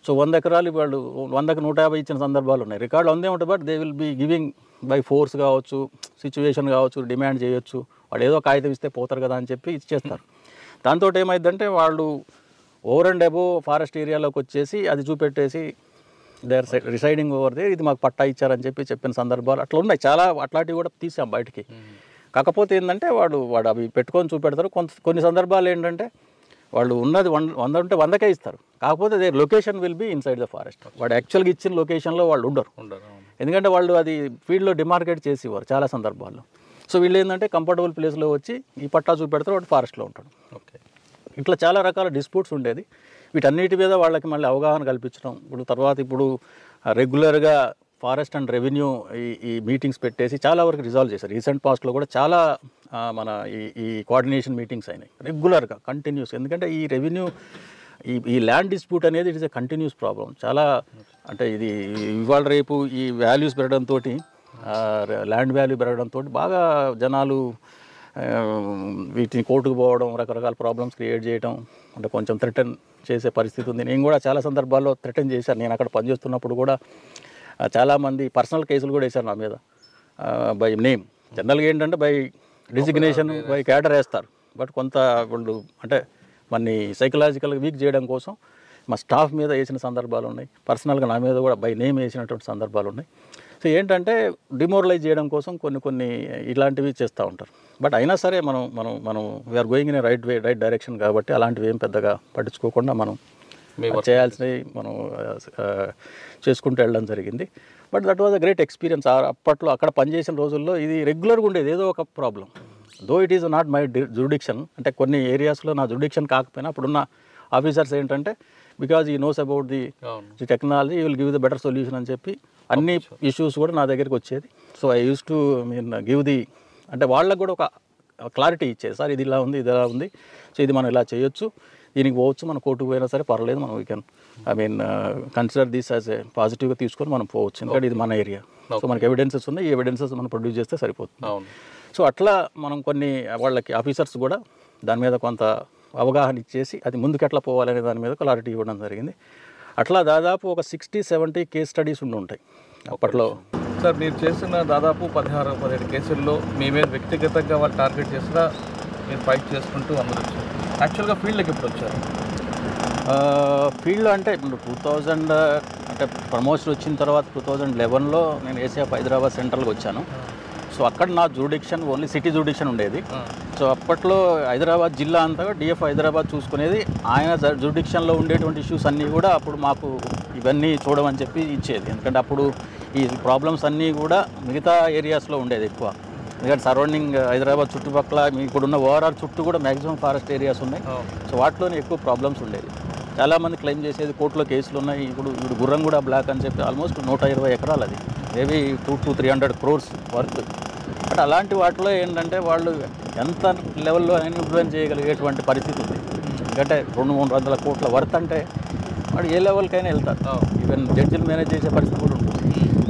సో 100 ఎకరాలు వాళ్ళు 100కి 150 ఇచ్చిన సందర్భాలు ఉన్నాయి. రికార్డులో 100 ఉంటుంది, but they will be giving by force కావచ్చు, సిచ్యువేషన్ కావచ్చు, డిమాండ్ చేయొచ్చు. వాళ్ళు ఏదో కాగితం ఇస్తే పోతారు కదా అని చెప్పి ఇచ్చేస్తారు. దాంతో ఏమైందంటే వాళ్ళు ఓవర్ అండ్ అబోవ్ ఫారెస్ట్ ఏరియాలోకి వచ్చేసి అది చూపెట్టేసి they are residing over they, ఇది మాకు పట్టా ఇచ్చారని చెప్పిన సందర్భాలు అట్లా ఉన్నాయి. చాలా అట్లాంటివి కూడా తీసాం బయటికి. కాకపోతే ఏంటంటే వాడు అవి పెట్టుకొని చూపెడతారు. కొన్ని సందర్భాలు ఏంటంటే వాళ్ళు ఉన్నది 100 ఉంటే 100కే ఇస్తారు. కాకపోతే they location will be inside the forest. వాడు యాక్చువల్గా ఇచ్చిన లొకేషన్లో వాళ్ళు ఉండరు. ఎందుకంటే వాళ్ళు అది ఫీల్డ్లో డిమార్కెట్ చేసి ఇవ్వరు చాలా సందర్భాల్లో. సో వీళ్ళు ఏంటంటే కంఫర్టబుల్ ప్లేస్లో వచ్చి ఈ పట్టా చూపెడతారు, వాడు ఫారెస్ట్లో ఉంటాడు. ఓకే, ఇట్లా చాలా రకాల డిస్ప్యూట్స్ ఉండేది. వీటన్నిటి మీద వాళ్ళకి మళ్ళీ అవగాహన కల్పించడం. ఇప్పుడు రెగ్యులర్గా ఫారెస్ట్ అండ్ రెవెన్యూ ఈ మీటింగ్స్ పెట్టేసి చాలా వరకు రిజాల్వ్ చేశారు. రీసెంట్ పాస్ట్లో కూడా చాలా మన ఈ కోఆర్డినేషన్ మీటింగ్స్ అయినాయి రెగ్యులర్గా, కంటిన్యూస్. ఎందుకంటే ఈ రెవెన్యూ ఈ ల్యాండ్ డిస్ప్యూట్ అనేది it is a continuous problem. చాలా అంటే ఇది ఇవాళ రేపు ఈ వాల్యూస్ పెరగడంతో, ల్యాండ్ వాల్యూ పెరగడంతో బాగా జనాలు వీటిని కోర్టుకు పోవడం, రకరకాల ప్రాబ్లమ్స్ క్రియేట్ చేయడం, అంటే కొంచెం థ్రెటన్ చేసే పరిస్థితి ఉంది. నేను కూడా చాలా సందర్భాల్లో థ్రెటన్ చేశాను. నేను అక్కడ పనిచేస్తున్నప్పుడు కూడా చాలామంది పర్సనల్ కేసులు కూడా వేశారు నా మీద బై నేమ్. జనరల్గా ఏంటంటే బై డిజిగ్నేషన్, బై క్యాడర్ వేస్తారు. బట్ కొంత వాళ్ళు అంటే మనని సైకలాజికల్గా వీక్ చేయడం కోసం మా స్టాఫ్ మీద వేసిన సందర్భాలు ఉన్నాయి. పర్సనల్గా నా మీద కూడా బై నేమ్ వేసినటువంటి సందర్భాలు ఉన్నాయి. సో ఏంటంటే డిమోరలైజ్ చేయడం కోసం కొన్ని ఇలాంటివి చేస్తూ ఉంటారు. బట్ అయినా సరే మనం we're going in right direction కాబట్టి అలాంటివి ఏం పెద్దగా పట్టించుకోకుండా మనం చేయాల్సినవి మనం చేసుకుంటూ వెళ్ళడం జరిగింది. But that was a great experience. అప్పట్లో అక్కడ పనిచేసిన రోజుల్లో ఇది రెగ్యులర్గా ఉండేది ఏదో ఒక problem. Though it is not my jurisdiction, అంటే కొన్ని ఏరియాస్లో నా జురిడిక్షన్ కాకపోయినా అప్పుడున్న ఆఫీసర్స్ ఏంటంటే బికాజ్ ఈ knows about the technology you will give the better solution అని చెప్పి అన్ని ఇష్యూస్ కూడా నా దగ్గరికి వచ్చేది. So I use to give the, అంటే వాళ్ళకు కూడా ఒక క్లారిటీ ఇచ్చేది. సార్ ఇది ఇలా ఉంది, ఇది ఎలా ఉంది, సో ఇది మనం ఇలా చేయొచ్చు, దీనికి పోవచ్చు, మనం కోర్టుకు పోయినా సరే పర్లేదు, మనం we can consider this as a పాజిటివ్గా తీసుకొని మనం పోవచ్చు. ఎందుకంటే ఇది మన ఏరియా. సో మనకి ఎవిడెన్సెస్ ఉన్నాయి, ఈ ఎవిడెన్సెస్ మనం ప్రొడ్యూస్ చేస్తే సరిపోతుంది. సో అట్లా మనం కొన్ని వాళ్ళకి ఆఫీసర్స్ కూడా దాని మీద కొంత అవగాహన ఇచ్చేసి అది ముందుకు ఎట్లా పోవాలనే దాని మీద క్లారిటీ ఇవ్వడం జరిగింది. అట్లా దాదాపు ఒక 60-70 కేస్ స్టడీస్ ఉంటాయి అప్పట్లో. సార్ మీరు చేసిన దాదాపు 16-17 కేసుల్లో మీ మీద వ్యక్తిగతంగా వాళ్ళు టార్గెట్ చేసినా మీరు ఫైట్ చేసుకుంటూ అందరూ వచ్చారు. యాక్చువల్గా ఫీల్డ్కి ఎప్పుడు వచ్చారు? ఫీల్డ్లో అంటే ఇప్పుడు 2000 అంటే ప్రమోషన్ వచ్చిన తర్వాత 2011లో నేను ఏసీఎఫ్ హైదరాబాద్ సెంట్రల్కి వచ్చాను. సో అక్కడ నా జూడిక్షన్ ఓన్లీ సిటీ జూడిక్షన్ ఉండేది. సో అప్పట్లో హైదరాబాద్ జిల్లా అంతా డిఎఫ్ హైదరాబాద్ చూసుకునేది. ఆయన జూడిక్షన్లో ఉండేటువంటి ఇష్యూస్ అన్నీ కూడా అప్పుడు మాకు ఇవన్నీ చూడమని చెప్పి ఇచ్చేది. ఎందుకంటే అప్పుడు ఈ ప్రాబ్లమ్స్ అన్నీ కూడా మిగతా ఏరియాస్లో ఉండేది ఎక్కువ. ఎందుకంటే సరౌండింగ్ హైదరాబాద్ చుట్టుపక్కల ఇప్పుడున్న ఓవరాల్ చుట్టూ కూడా మ్యాక్సిమం ఫారెస్ట్ ఏరియాస్ ఉన్నాయి. సో వాటిలోనే ఎక్కువ ప్రాబ్లమ్స్ ఉండేది. చాలామంది క్లెయిమ్ చేసేది కోర్టులో కేసులు ఉన్నాయి. ఇప్పుడు గుర్రంగూడ బ్లాక్ అని చెప్పి ఆల్మోస్ట్ 120 ఎకరాలు, అది మేబీ 200-300 crores వర్త్. బట్ అలాంటి వాటిలో ఏంటంటే వాళ్ళు ఎంత లెవెల్లో అయినా ఇన్ఫ్లుయెన్స్ చేయగలిగేటువంటి పరిస్థితి ఉంది. ఎందుకంటే 200-300 కోట్ల వర్త్ అంటే వాడు ఏ లెవెల్కైనా వెళ్తారు. ఈవెన్ జడ్జిలు మేనేజ్ చేసే పరిస్థితి కూడా ఉంటుంది.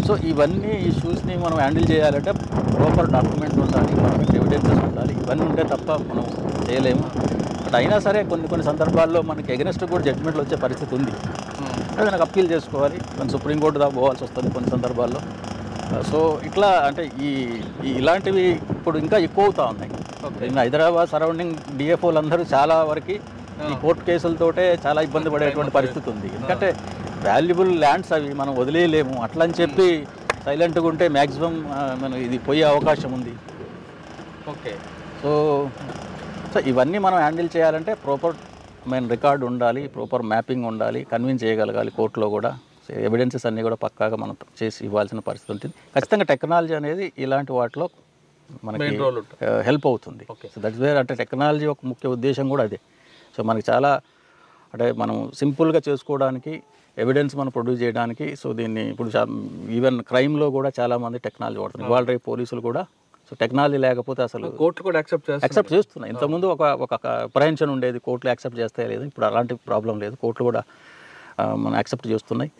సో ఇవన్నీ ఇష్యూస్ని మనం హ్యాండిల్ చేయాలంటే ప్రాపర్ డాక్యుమెంట్స్ ఉండాలి, పర్ఫెక్ట్ ఎవిడెన్సెస్ ఉండాలి. ఇవన్నీ ఉంటే తప్ప మనం చేయలేము. బట్ అయినా సరే కొన్ని సందర్భాల్లో మనకి ఎగనెస్ట్ కూడా జడ్జిమెంట్లు వచ్చే పరిస్థితి ఉంది. అది నాకు అప్పీల్ చేసుకోవాలి, కొన్ని సుప్రీంకోర్టు దాకా పోవాల్సి వస్తుంది కొన్ని సందర్భాల్లో. సో ఇట్లా అంటే ఇలాంటివి ఇప్పుడు ఇంకా ఎక్కువ అవుతూ ఉన్నాయి. హైదరాబాద్ సరౌండింగ్ డిఎఫ్ఓలు అందరూ చాలా వరకు ఈ కోర్టు కేసులతోటే చాలా ఇబ్బంది పడేటువంటి పరిస్థితి ఉంది. ఎందుకంటే వాల్యుబుల్ ల్యాండ్స్ అవి మనం వదిలేయలేము. అట్లా అని చెప్పి సైలెంట్గా ఉంటే మ్యాక్సిమం మనం ఇది పోయే అవకాశం ఉంది. ఓకే. సో ఇవన్నీ మనం హ్యాండిల్ చేయాలంటే ప్రాపర్ రికార్డు ఉండాలి, ప్రాపర్ మ్యాపింగ్ ఉండాలి, కన్విన్స్ చేయగలగాలి కోర్టులో కూడా. ఎవిడెన్సెస్ అన్నీ కూడా పక్కాగా మనం చేసి ఇవ్వాల్సిన పరిస్థితి ఉంటుంది. ఖచ్చితంగా టెక్నాలజీ అనేది ఇలాంటి వాటిలో మనకి హెల్ప్ అవుతుంది. సో దట్స్ వేర్ అంటే టెక్నాలజీ ఒక ముఖ్య ఉద్దేశం కూడా అదే. సో మనకి చాలా అంటే మనం సింపుల్గా చేసుకోవడానికి, ఎవిడెన్స్ మనం ప్రొడ్యూస్ చేయడానికి. సో దీన్ని ఇప్పుడు ఈవెన్ క్రైమ్లో కూడా చాలామంది టెక్నాలజీ వాడుతున్నారు. ఇవాళ రేపు పోలీసులు కూడా సో టెక్నాలజీ లేకపోతే అసలు కోర్టు కూడా యాక్సెప్ట్ చేస్తున్నాయి. ఇంతకుముందు ఒక అప్రహెన్షన్ ఉండేది, కోర్టులు యాక్సెప్ట్ చేస్తాయో లేదు. ఇప్పుడు అలాంటి ప్రాబ్లం లేదు, కోర్టులు కూడా మనం యాక్సెప్ట్ చేస్తున్నాయి.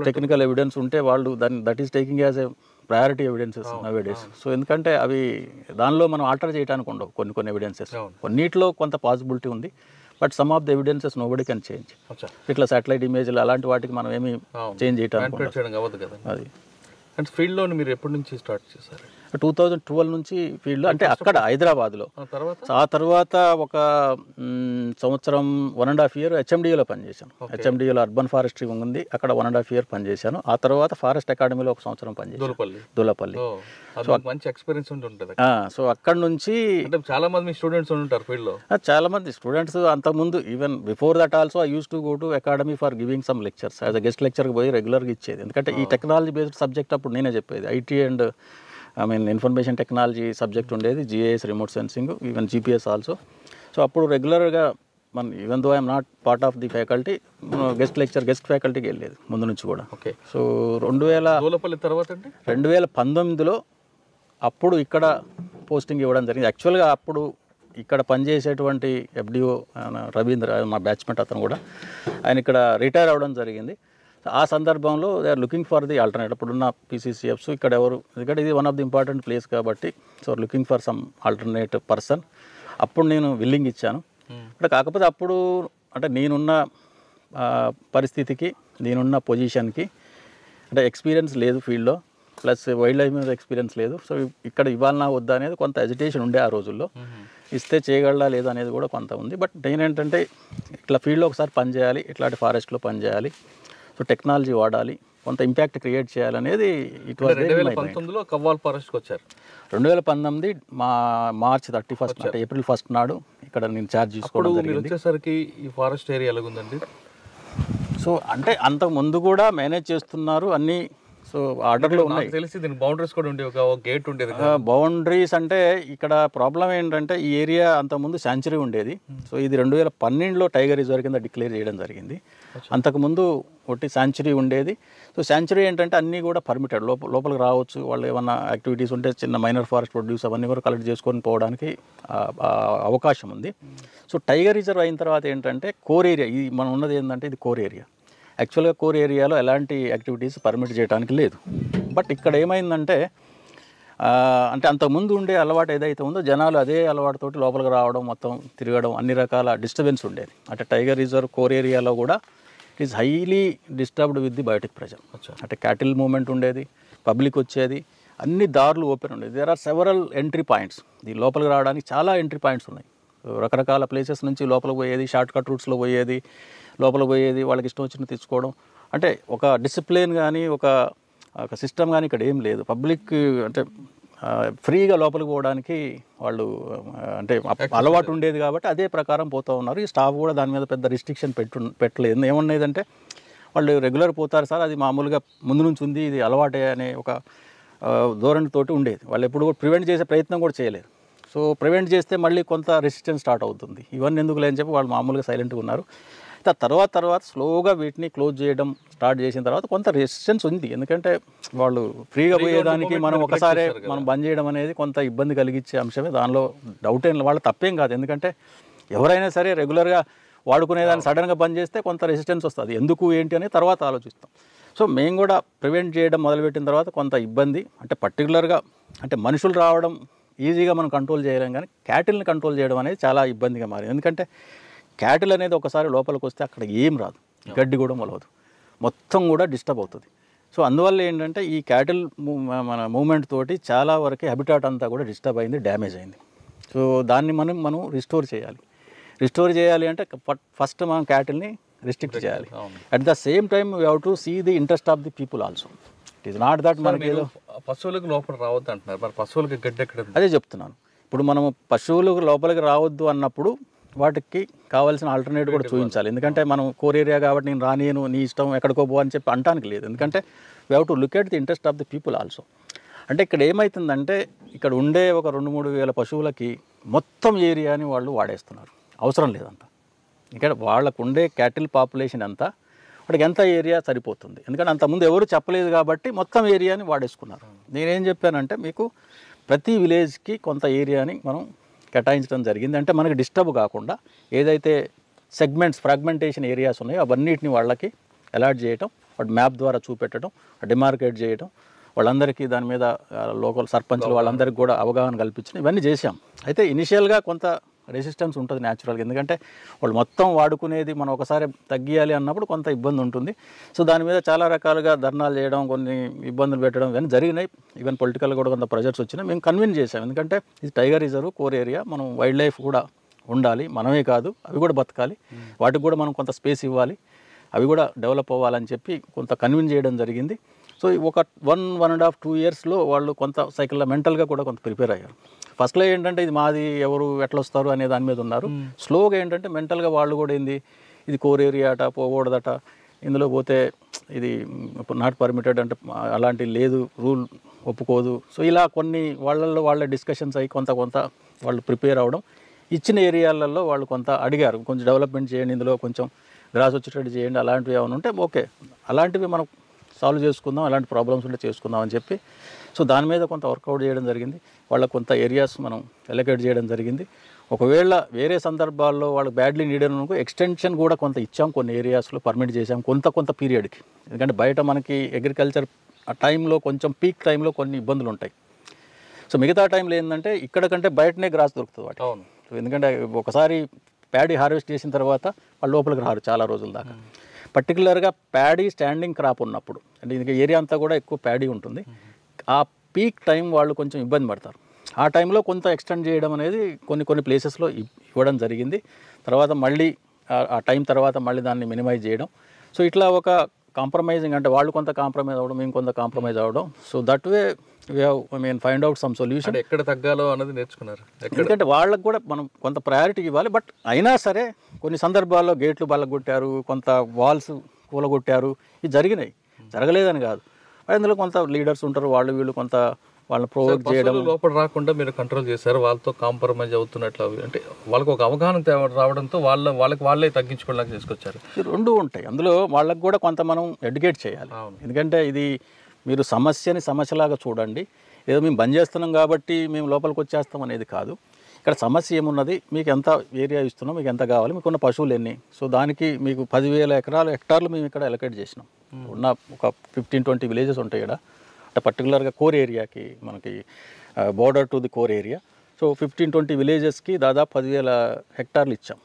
టెక్నికల్ ఎవిడెన్స్ ఉంటే వాళ్ళు that is taking as a priority evidences nowadays. So ఎందుకంటే అవి దానిలో మనం ఆల్టర్ చేయడానికి ఉండవు కొన్ని ఎవిడెన్సెస్. కొన్నిట్లో కొంత పాసిబిలిటీ ఉంది, but some of the evidences nobody can change. ఇట్లా శాటిలైట్ ఇమేజ్లు అలాంటి వాటికి మనం ఏమి చేంజ్ చేయడానికి అది. అండ్ ఫీల్డ్లో మీరు ఎప్పటి నుంచి స్టార్ట్ చేశారు? 2012 నుంచి ఫీల్డ్లో, అంటే అక్కడ హైదరాబాద్లో. ఆ తర్వాత ఒక సంవత్సరం 1.5 year హెచ్ఎండిఏలో పనిచేశాను. హెచ్ఎండిఏలో అర్బన్ ఫారెస్ట్రీ ఉంది, అక్కడ 1.5 year పనిచేశాను. ఆ తర్వాత ఫారెస్ట్ అకాడమీలో ఒక సంవత్సరం పనిచేశాను, దూలపల్లి. సో మంచి ఎక్స్పీరియన్స్ ఉంటుంది. సో అక్కడ నుంచి చాలా మంది స్టూడెంట్స్ ఉంటారు ఫీల్డ్లో. చాలా మంది స్టూడెంట్స్ అంతకుముందు even before that also I use to go to academy for giving some lectures. As a guest లెక్చర్కి పోయి రెగ్యులర్గా ఇచ్చేది. ఎందుకంటే ఈ టెక్నాలజీ బేస్డ్ సబ్జెక్ట్ అప్పుడు నేనే చెప్పేది. IT and information technology subject ఉండేది, GIS, remote sensing, even GPS also. So అప్పుడు రెగ్యులర్గా even though I'm not part of the faculty, guest ఫ్యాకల్టీకి వెళ్ళేది ముందు నుంచి కూడా. ఓకే. సో 2019లో అప్పుడు ఇక్కడ పోస్టింగ్ ఇవ్వడం జరిగింది. యాక్చువల్గా అప్పుడు ఇక్కడ పనిచేసేటువంటి ఎఫ్డిఓ రవీంద్ర, మా బ్యాచ్మెంట్ అతను కూడా, ఆయన ఇక్కడ రిటైర్ అవ్వడం జరిగింది. ఆ సందర్భంలో they are looking for the alternate. అప్పుడున్న పీసీసీఎఫ్స్ ఇక్కడ ఎవరు, ఎందుకంటే ఇది one of the important place కాబట్టి, so looking for some alternate person. అప్పుడు నేను విల్లింగ్ ఇచ్చాను. అంటే కాకపోతే అప్పుడు అంటే నేనున్న పరిస్థితికి, నేనున్న పొజిషన్కి అంటే ఎక్స్పీరియన్స్ లేదు ఫీల్డ్లో, ప్లస్ వైల్డ్ లైఫ్ మీద ఎక్స్పీరియన్స్ లేదు. సో ఇక్కడ ఇవ్వాలన్నా వద్దా అనేది కొంత ఎజిటేషన్ ఉండే ఆ రోజుల్లో. ఇస్తే చేయగలడా లేదా అనేది కూడా కొంత ఉంది. బట్ నేనేంటంటే ఇట్లా ఫీల్డ్లో ఒకసారి పనిచేయాలి, ఇట్లాంటి ఫారెస్ట్లో పనిచేయాలి, సో టెక్నాలజీ వాడాలి, కొంత ఇంపాక్ట్ క్రియేట్ చేయాలనేది. ఇట్ వాజ్ 2019లో కవ్వాల్ ఫారెస్ట్కి వచ్చారు. 2019 మార్చ్ 31 అంటే April 1 నాడు ఇక్కడ నేను ఛార్జ్ తీసుకోవడం జరిగింది. వచ్చేసరికి ఈ ఫారెస్ట్ ఏరియా ఎలాగుందండి? సో అంటే అంతకు ముందు కూడా మేనేజ్ చేస్తున్నారు అన్నీ. సో ఆర్డర్లో ఉన్నాయి. తెలిసి దీనికి బౌండరీస్ కూడా ఉండేవి, ఒక గేట్ ఉండేది. బౌండరీస్ అంటే ఇక్కడ ప్రాబ్లం ఏంటంటే ఈ ఏరియా అంతకుముందు శాంచురీ ఉండేది. సో ఇది 2012లో టైగర్ రిజర్వ్ కింద డిక్లేర్ చేయడం జరిగింది. అంతకుముందు ఒకటి శాంచురీ ఉండేది. సో శాంచురీ ఏంటంటే అన్నీ కూడా పర్మిటెడ్, లోపలికి రావచ్చు, వాళ్ళు ఏమన్నా యాక్టివిటీస్ ఉంటే చిన్న మైనర్ ఫారెస్ట్ ప్రొడ్యూస్ అవన్నీ కూడా కలెక్ట్ చేసుకొని పోవడానికి అవకాశం ఉంది. సో టైగర్ రిజర్వ్ అయిన తర్వాత ఏంటంటే కోర్ ఏరియా, ఇది మనం ఉన్నది ఏంటంటే ఇది కోర్ ఏరియా. యాక్చువల్గా కోర్ ఏరియాలో ఎలాంటి యాక్టివిటీస్ పర్మిట్ చేయడానికి లేదు. బట్ ఇక్కడ ఏమైందంటే అంటే అంతకుముందు ఉండే అలవాటు ఏదైతే ఉందో జనాలు అదే అలవాటుతోటి లోపలికి రావడం, మొత్తం తిరగడం, అన్ని రకాల డిస్టర్బెన్స్ ఉండేది. అంటే టైగర్ రిజర్వ్ కోర్ ఏరియాలో కూడా it is highly disturbed with the biotic pressure. అంటే క్యాటిల్ మూవ్మెంట్ ఉండేది, పబ్లిక్ వచ్చేది, అన్ని దారులు ఓపెన్ ఉండేది. There are several entry points. ఈ లోపలికి రావడానికి చాలా ఎంట్రీ పాయింట్స్ ఉన్నాయి. రకరకాల ప్లేసెస్ నుంచి లోపలికి పోయేది, షార్ట్ కట్ రూట్స్లో పోయేది, లోపలికి పోయేది, వాళ్ళకి ఇష్టం వచ్చిన తెచ్చుకోవడం. అంటే ఒక డిసిప్లిన్ కానీ ఒక సిస్టమ్ కానీ ఇక్కడ ఏం లేదు. పబ్లిక్ అంటే ఫ్రీగా లోపలికి పోవడానికి వాళ్ళు అంటే అలవాటు ఉండేది కాబట్టి అదే ప్రకారం పోతూ ఉన్నారు. ఈ స్టాఫ్ కూడా దాని మీద పెద్ద రిస్ట్రిక్షన్ పెట్టలేదు. ఏమన్నదంటే వాళ్ళు రెగ్యులర్ పోతారు సార్, అది మామూలుగా ముందు నుంచి ఉంది, ఇది అలవాటే అనే ఒక ధోరణితోటి ఉండేది. వాళ్ళు ఎప్పుడు కూడా ప్రివెంట్ చేసే ప్రయత్నం కూడా చేయలేరు. సో ప్రివెంట్ చేస్తే మళ్ళీ కొంత రెసిస్టెన్స్ స్టార్ట్ అవుతుంది. ఇవన్నీ ఎందుకు లేని చెప్పి వాళ్ళు మామూలుగా సైలెంట్గా ఉన్నారు. తర్వాత స్లోగా వీటిని క్లోజ్ చేయడం స్టార్ట్ చేసిన తర్వాత కొంత రెసిస్టెన్స్ ఉంది. ఎందుకంటే వాళ్ళు ఫ్రీగా పోయేదానికి మనం ఒకసారి మనం బంద్ చేయడం అనేది కొంత ఇబ్బంది కలిగించే అంశమే, దానిలో డౌట్ ఏం, వాళ్ళ తప్పేం కాదు. ఎందుకంటే ఎవరైనా సరే రెగ్యులర్గా వాడుకునేదాన్ని సడన్గా బంద్ చేస్తే కొంత రెసిస్టెన్స్ వస్తుంది. ఎందుకు ఏంటి అనేది తర్వాత ఆలోచిస్తాం. సో మేము కూడా ప్రివెంట్ చేయడం మొదలుపెట్టిన తర్వాత కొంత ఇబ్బంది, అంటే పర్టికులర్గా అంటే మనుషులు రావడం ఈజీగా మనం కంట్రోల్ చేయలేం, కానీ క్యాటిల్ని కంట్రోల్ చేయడం అనేది చాలా ఇబ్బందిగా మారింది. ఎందుకంటే క్యాటిల్ అనేది ఒకసారి లోపలికి వస్తే అక్కడ ఏం రాదు, గడ్డి కూడా మొలవదు, మొత్తం కూడా డిస్టర్బ్ అవుతుంది. సో అందువల్ల ఏంటంటే ఈ క్యాటిల్ మన మూమెంట్ తోటి చాలా వరకు హ్యాబిటాట్ అంతా కూడా డిస్టర్బ్ అయింది, డ్యామేజ్ అయింది. సో దాన్ని మనం రిస్టోర్ చేయాలి. రిస్టోర్ చేయాలి అంటే ఫస్ట్ మనం క్యాటిల్ని రిస్ట్రిక్ట్ చేయాలి. At the same time we have to see the interest of the people also. It is not that మనకి ఏదో పశువులకు లోపల రావద్దు అంటున్నారు, మరి పశువులకి గడ్డి ఎక్కడ? అదే చెప్తున్నాను. ఇప్పుడు మనము పశువులకు లోపలికి రావద్దు అన్నప్పుడు వాటికి కావాల్సిన ఆల్టర్నేటివ్ కూడా చూపించాలి. ఎందుకంటే మనం కోర్ ఏరియా కాబట్టి నేను రానియను, నీ ఇష్టం ఎక్కడికో పో అని చెప్పి అంటానికి లేదు. ఎందుకంటే we have to look at the interest of the people also. అంటే ఇక్కడ ఏమవుతుందంటే ఇక్కడ ఉండే ఒక 2-3 వేల పశువులకి మొత్తం ఏరియాని వాళ్ళు వాడేస్తున్నారు, అవసరం లేదంతా. ఇక్కడ వాళ్ళకు ఉండే క్యాటిల్ పాపులేషన్ అంతా వాడికి ఎంత ఏరియా సరిపోతుంది, ఎందుకంటే అంతకుముందు ఎవరు చెప్పలేదు కాబట్టి మొత్తం ఏరియాని వాడేసుకున్నారు. నేనేం చెప్పానంటే మీకు ప్రతి విలేజ్కి కొంత ఏరియాని మనం కేటాయించడం జరిగింది. అంటే మనకి డిస్టర్బ్ కాకుండా ఏదైతే సెగ్మెంట్స్ ఫ్రాగ్మెంటేషన్ ఏరియాస్ ఉన్నాయో అవన్నిటిని వాళ్ళకి అలాట్ చేయటం, వాటి మ్యాప్ ద్వారా చూపెట్టడం, డిమార్కేట్ చేయడం, వాళ్ళందరికీ దాని మీద లోకల్ సర్పంచ్లు వాళ్ళందరికీ కూడా అవగాహన కల్పించడం, ఇవన్నీ చేశాం. అయితే ఇనిషియల్గా కొంత రెసిస్టెన్స్ ఉంటుంది న్యాచురల్గా, ఎందుకంటే వాళ్ళు మొత్తం వాడుకునేది మనం ఒకసారి తగ్గియాలి అన్నప్పుడు కొంత ఇబ్బంది ఉంటుంది. సో దాని మీద చాలా రకాలుగా ధర్నాలు చేయడం, కొన్ని ఇబ్బందులు పెట్టడం ఇవన్నీ జరిగినాయి. ఈవెన్ పొలిటికల్గా కూడా కొంత ప్రెజర్స్ వచ్చినాయి. మేము కన్విన్స్ చేసాం, ఎందుకంటే ఇది టైగర్ రిజర్వ్, కోర్ ఏరియా, మనం వైల్డ్ లైఫ్ కూడా ఉండాలి, మనమే కాదు అవి కూడా బతకాలి, వాటికి కూడా మనం కొంత స్పేస్ ఇవ్వాలి, అవి కూడా డెవలప్ అవ్వాలని చెప్పి కొంత కన్విన్స్ చేయడం జరిగింది. సో ఒక 1.5-2 ఇయర్స్లో వాళ్ళు కొంత సైకిల్లో మెంటల్గా కూడా కొంత ప్రిపేర్ అయ్యారు. ఫస్ట్లో ఏంటంటే ఇది మాది, ఎవరు ఎట్లా వస్తారు అనే దాని మీద ఉన్నారు. స్లోగా ఏంటంటే మెంటల్గా వాళ్ళు కూడా ఏంది, ఇది కోర్ ఏరియా అట, పోకూడదట, ఇందులో పోతే ఇది నాట్ పర్మిటెడ్ అంటే అలాంటి లేదు, రూల్ ఒప్పుకోదు. సో ఇలా కొన్ని వాళ్ళ డిస్కషన్స్ అయ్యి కొంత వాళ్ళు ప్రిపేర్ అవ్వడం, ఇచ్చిన ఏరియాలలో వాళ్ళు కొంత అడిగారు, కొంచెం డెవలప్మెంట్ చేయండి, ఇందులో కొంచెం గ్రాస్ వచ్చేటట్టు చేయండి, అలాంటివి ఏమైనా ఉంటే ఓకే, అలాంటివి మనం సాల్వ్ చేసుకుందాం, అలాంటి ప్రాబ్లమ్స్ ఉంటే చేసుకుందాం అని చెప్పి సో దాని మీద కొంత వర్కౌట్ చేయడం జరిగింది. వాళ్ళకు కొంత ఏరియాస్ మనం ఎలకేట్ చేయడం జరిగింది. ఒకవేళ వేరే సందర్భాల్లో వాళ్ళు బ్యాడ్లీ నీడెడ్ అనుకో ఎక్స్టెన్షన్ కూడా కొంత ఇచ్చాం, కొన్ని ఏరియాస్లో పర్మిట్ చేసాం కొంత పీరియడ్కి. ఎందుకంటే బయట మనకి అగ్రికల్చర్ ఆ టైంలో కొంచెం పీక్ టైంలో కొన్ని ఇబ్బందులు ఉంటాయి. సో మిగతా టైంలో ఏంటంటే ఇక్కడ కంటే బయటనే గ్రాస్ దొరుకుతుంది వాటి. సో ఎందుకంటే ఒకసారి ప్యాడీ హార్వెస్ట్ చేసిన తర్వాత వాళ్ళు లోపలికి రారు చాలా రోజుల దాకా. పర్టికులర్గా ప్యాడీ స్టాండింగ్ క్రాప్ ఉన్నప్పుడు, అంటే ఇది ఏరియా అంతా కూడా ఎక్కువ ప్యాడీ ఉంటుంది, ఆ పీక్ టైం వాళ్ళు కొంచెం ఇబ్బంది పడతారు. ఆ టైంలో కొంత ఎక్స్టెండ్ చేయడం అనేది కొన్ని ప్లేసెస్లో ఇవ్వడం జరిగింది. తర్వాత మళ్ళీ ఆ టైం తర్వాత మళ్ళీ దాన్ని మినిమైజ్ చేయడం. సో ఇట్లా ఒక కాంప్రమైజింగ్, అంటే వాళ్ళు కొంత కాంప్రమైజ్ అవ్వడం, మేము కొంత కాంప్రమైజ్ అవ్వడం. So that way we have find out some solution. ఎక్కడ తగ్గాలో అన్నది నేర్చుకున్నారు. ఎందుకంటే వాళ్ళకు కూడా మనం కొంత ప్రయారిటీ ఇవ్వాలి. బట్ అయినా సరే కొన్ని సందర్భాల్లో గేట్లు బల్లగొట్టారు, కొంత వాల్స్ కూలగొట్టారు, ఇవి జరిగినాయి, జరగలేదని కాదు. అందులో కొంత లీడర్స్ ఉంటారు, వీళ్ళు కొంత వాళ్ళని ప్రొవోక్ చేయడం, లోపల రాకుండా మీరు కంట్రోల్ చేశారు. వాళ్ళతో కాంప్రమైజ్ అవుతున్నట్లు అంటే వాళ్ళకి ఒక అవగాహన రావడంతో వాళ్ళే తగ్గించుకోవడానికి తీసుకొచ్చారు. రెండు ఉంటాయి అందులో. వాళ్ళకి కూడా కొంత మనం ఎడ్యుకేట్ చేయాలి. ఎందుకంటే ఇది మీరు సమస్యని సమస్యలాగా చూడండి, ఏదో మేము బంద్ చేస్తున్నాం కాబట్టి మేము లోపలికి వచ్చేస్తాం అనేది కాదు. ఇక్కడ సమస్య ఏమున్నది, మీకు ఎంత ఏరియా ఇస్తున్నాం, మీకు ఎంత కావాలి, మీకున్న పశువులు ఎన్ని, సో దానికి మీకు 10,000 హెక్టార్లు మేము ఇక్కడ అలొకేట్ చేసినాం. ఉన్న ఒక 15-20 విలేజెస్ ఉంటాయి ఇక్కడ, అంటే పర్టికులర్గా కోర్ ఏరియాకి, మనకి border to the core area. So 15-20 విలేజెస్కి దాదాపు 10,000 హెక్టార్లు ఇచ్చాం.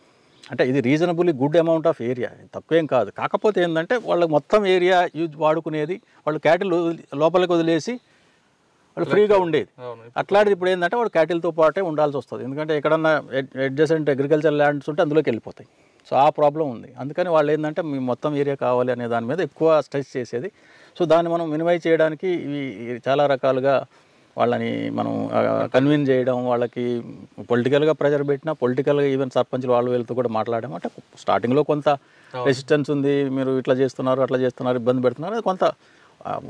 అంటే ఇది reasonably good amount of area, తక్కువేం కాదు. కాకపోతే ఏంటంటే వాళ్ళకి మొత్తం ఏరియా వాడుకునేది, వాళ్ళు క్యాటిల్ లోపలికి వదిలేసి వాళ్ళు ఫ్రీగా ఉండేది. అట్లాంటిది ఇప్పుడు ఏంటంటే వాడు క్యాటిల్తో పాటే ఉండాల్సి వస్తుంది. ఎందుకంటే ఎక్కడన్నా అడ్జసెంట్ అగ్రికల్చర్ ల్యాండ్స్ ఉంటే అందులోకి వెళ్ళిపోతాయి. సో ఆ ప్రాబ్లం ఉంది. అందుకని వాళ్ళు ఏంటంటే మీ మొత్తం ఏరియా కావాలి అనే దాని మీద ఎక్కువ స్ట్రెస్ చేసేది. సో దాన్ని మనం మినిమైజ్ చేయడానికి ఇవి చాలా రకాలుగా వాళ్ళని మనం కన్విన్స్ చేయడం, వాళ్ళకి పొలిటికల్గా ప్రెజర్ పెట్టినా, పొలిటికల్గా ఈవెన్ సర్పంచ్లు వాళ్ళు వీళ్ళతో కూడా మాట్లాడడం. అంటే స్టార్టింగ్లో కొంత రెసిస్టెన్స్ ఉంది, మీరు ఇట్లా చేస్తున్నారు అట్లా చేస్తున్నారు ఇబ్బంది పెడుతున్నారు, అది కొంత